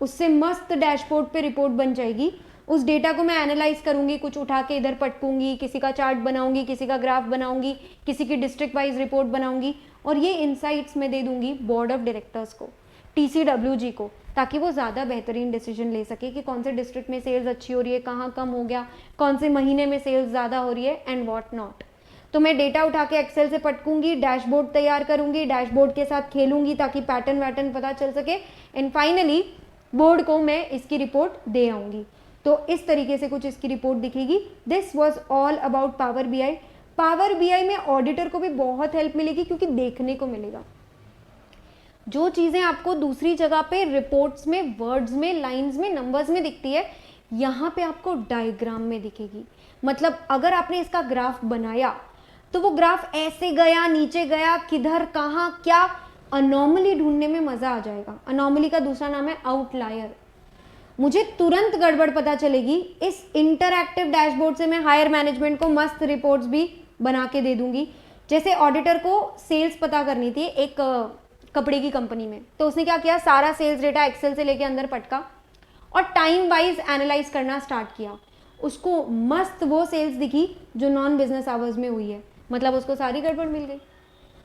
उससे मस्त डैशबोर्ड पे रिपोर्ट बन जाएगी। उस डेटा को मैं एनालाइज करूंगी, कुछ उठा के इधर पटकूंगी, किसी का चार्ट बनाऊंगी, किसी का ग्राफ बनाऊंगी, किसी की डिस्ट्रिक्ट वाइज रिपोर्ट बनाऊंगी और ये इनसाइट्स में दे दूंगी बोर्ड ऑफ डायरेक्टर्स को, TCWG को, ताकि वो ज़्यादा बेहतरीन डिसीजन ले सके कि कौन से डिस्ट्रिक्ट में सेल्स अच्छी हो रही है, कहाँ कम हो गया, कौन से महीने में सेल्स ज़्यादा हो रही है एंड व्हाट नॉट। तो मैं डेटा उठा के एक्सेल से पटकूंगी, डैशबोर्ड तैयार करूंगी, डैशबोर्ड के साथ खेलूंगी ताकि पैटर्न वैटर्न पता चल सके एंड फाइनली बोर्ड को मैं इसकी रिपोर्ट दे आऊंगी। तो इस तरीके से कुछ इसकी रिपोर्ट दिखेगी। This was all about power BI। Power BI में ऑडिटर को भी बहुत हेल्प मिलेगी क्योंकि देखने को मिलेगा जो चीज़ें आपको दूसरी जगह पे रिपोर्ट्स में, वर्ड्स में, लाइंस में, नंबर्स में दिखती है, यहाँ पे आपको डायग्राम में दिखेगी। मतलब अगर आपने इसका ग्राफ बनाया तो वो ग्राफ ऐसे गया, नीचे गया, किधर, कहाँ, क्या, अनोमली ढूंढने में मजा आ जाएगा। अनोमली का दूसरा नाम है आउटलायर। मुझे तुरंत गड़बड़ पता चलेगी। इस इंटरैक्टिव डैशबोर्ड से मैं हायर मैनेजमेंट को मस्त रिपोर्ट्स भी बना के दे दूंगी। जैसे ऑडिटर को सेल्स पता करनी थी एक कपड़े की कंपनी में, तो उसने क्या किया, सारा सेल्स डेटा एक्सेल से लेके अंदर पटका और टाइम वाइज एनालाइज करना स्टार्ट किया। उसको मस्त वो सेल्स दिखी जो नॉन बिजनेस आवर्स में हुई है, मतलब उसको सारी गड़बड़ मिल गई।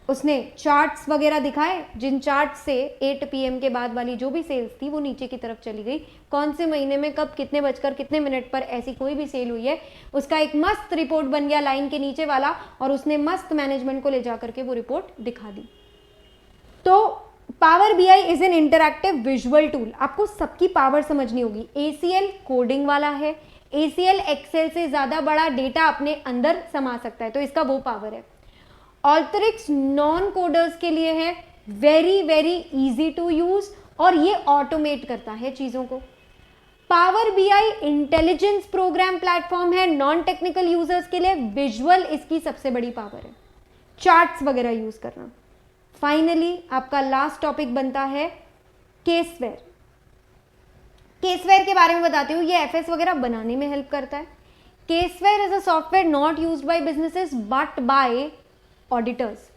उसने चार्ट्स वगैरह दिखाए, जिन चार्ट से 8 PM के बाद वाली जो भी सेल्स थी वो नीचे की तरफ चली गई। कौन से महीने में कब कितने बजकर कितने मिनट पर ऐसी कोई भी सेल हुई है, उसका एक मस्त रिपोर्ट बन गया लाइन के नीचे वाला, और उसने मस्त मैनेजमेंट को ले जा करके वो रिपोर्ट दिखा दी। तो power BI is an interactive visual tool. आपको सबकी पावर समझनी होगी। ACL कोडिंग वाला है, ACL एक्सेल से ज़्यादा बड़ा डेटा अपने अंदर समा सकता है, तो इसका वो पावर है। ऑल्टरिक्स नॉन कोडर्स के लिए है, very very easy to use, और ये ऑटोमेट करता है चीज़ों को। Power BI intelligence program platform है नॉन टेक्निकल यूजर्स के लिए। विजुअल इसकी सबसे बड़ी पावर है, चार्ट्स वगैरह यूज करना। फाइनली आपका लास्ट टॉपिक बनता है केसवेयर। केसवेयर के बारे में बताती हूँ। ये FS वगैरह बनाने में हेल्प करता है। CaseWare is a software not used by businesses but by auditors.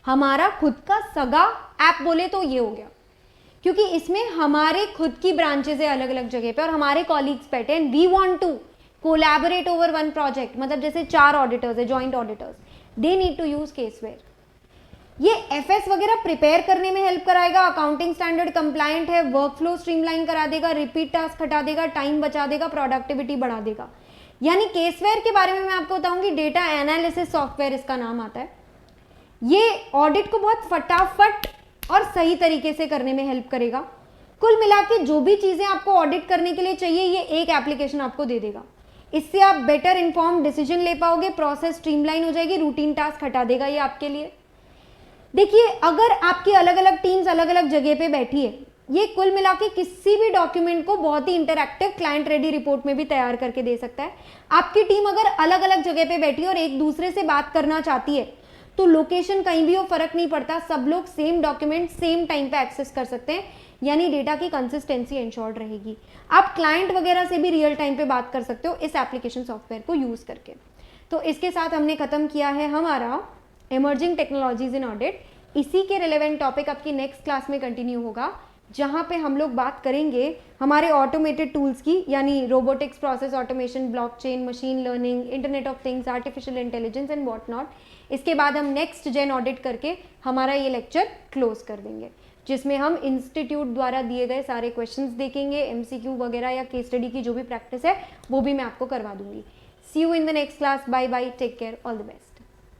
हमारा खुद का सगा ऐप बोले तो ये हो गया, क्योंकि इसमें हमारे खुद की ब्रांचेस है अलग अलग जगह पे और हमारे कॉलीग्स बैठे हैं। We want to collaborate over one project, मतलब जैसे 4 ऑडिटर्स है, joint auditors, they need to use CaseWare. ये FS वगैरह प्रिपेयर करने में हेल्प कराएगा, अकाउंटिंग स्टैंडर्ड कंप्लायंट है, वर्कफ्लो स्ट्रीमलाइन करा देगा, रिपीट टास्क हटा देगा, टाइम बचा देगा, प्रोडक्टिविटी बढ़ा देगा। यानी केसवेयर के बारे में मैं आपको बताऊंगी, डेटा एनालिसिस सॉफ्टवेयर इसका नाम आता है। ये ऑडिट को बहुत फटाफट और सही तरीके से करने में हेल्प करेगा। कुल मिला के जो भी चीजें आपको ऑडिट करने के लिए चाहिए, ये एक एप्लीकेशन आपको दे देगा। इससे आप बेटर इन्फॉर्म डिसीजन ले पाओगे, प्रोसेस स्ट्रीमलाइन हो जाएगी, रूटीन टास्क हटा देगा ये आपके लिए। देखिए, अगर आपकी अलग अलग टीम्स अलग अलग जगह पे बैठी है, ये कुल मिला के किसी भी डॉक्यूमेंट को बहुत ही इंटरैक्टिव क्लाइंट रेडी रिपोर्ट में भी तैयार करके दे सकता है। आपकी टीम अगर अलग अलग जगह पे बैठी है और एक दूसरे से बात करना चाहती है, तो लोकेशन कहीं भी हो, फर्क नहीं पड़ता, सब लोग सेम डॉक्यूमेंट सेम टाइम पे एक्सेस कर सकते हैं। यानी डेटा की कंसिस्टेंसी इंश्योर्ड रहेगी। आप क्लाइंट वगैरह से भी रियल टाइम पे बात कर सकते हो इस एप्लीकेशन सॉफ्टवेयर को यूज करके। तो इसके साथ हमने खत्म किया है हमारा इमर्जिंग टेक्नोलॉजीज इन ऑडिट। इसी के रिलेवेंट टॉपिक आपकी नेक्स्ट क्लास में कंटिन्यू होगा। जहाँ पे हम लोग बात करेंगे हमारे ऑटोमेटेड टूल्स की, यानी robotics, process automation, blockchain, machine learning, internet of things, artificial intelligence and what not. इसके बाद हम नेक्स्ट जेन ऑडिट करके हमारा ये लेक्चर क्लोज कर देंगे, जिसमें हम इंस्टीट्यूट द्वारा दिए गए सारे क्वेश्चंस देखेंगे, एमसीक्यू वगैरह या केस स्टडी की जो भी प्रैक्टिस है वो भी मैं आपको करवा दूंगी। See you in the next class, bye bye, take care, all the best.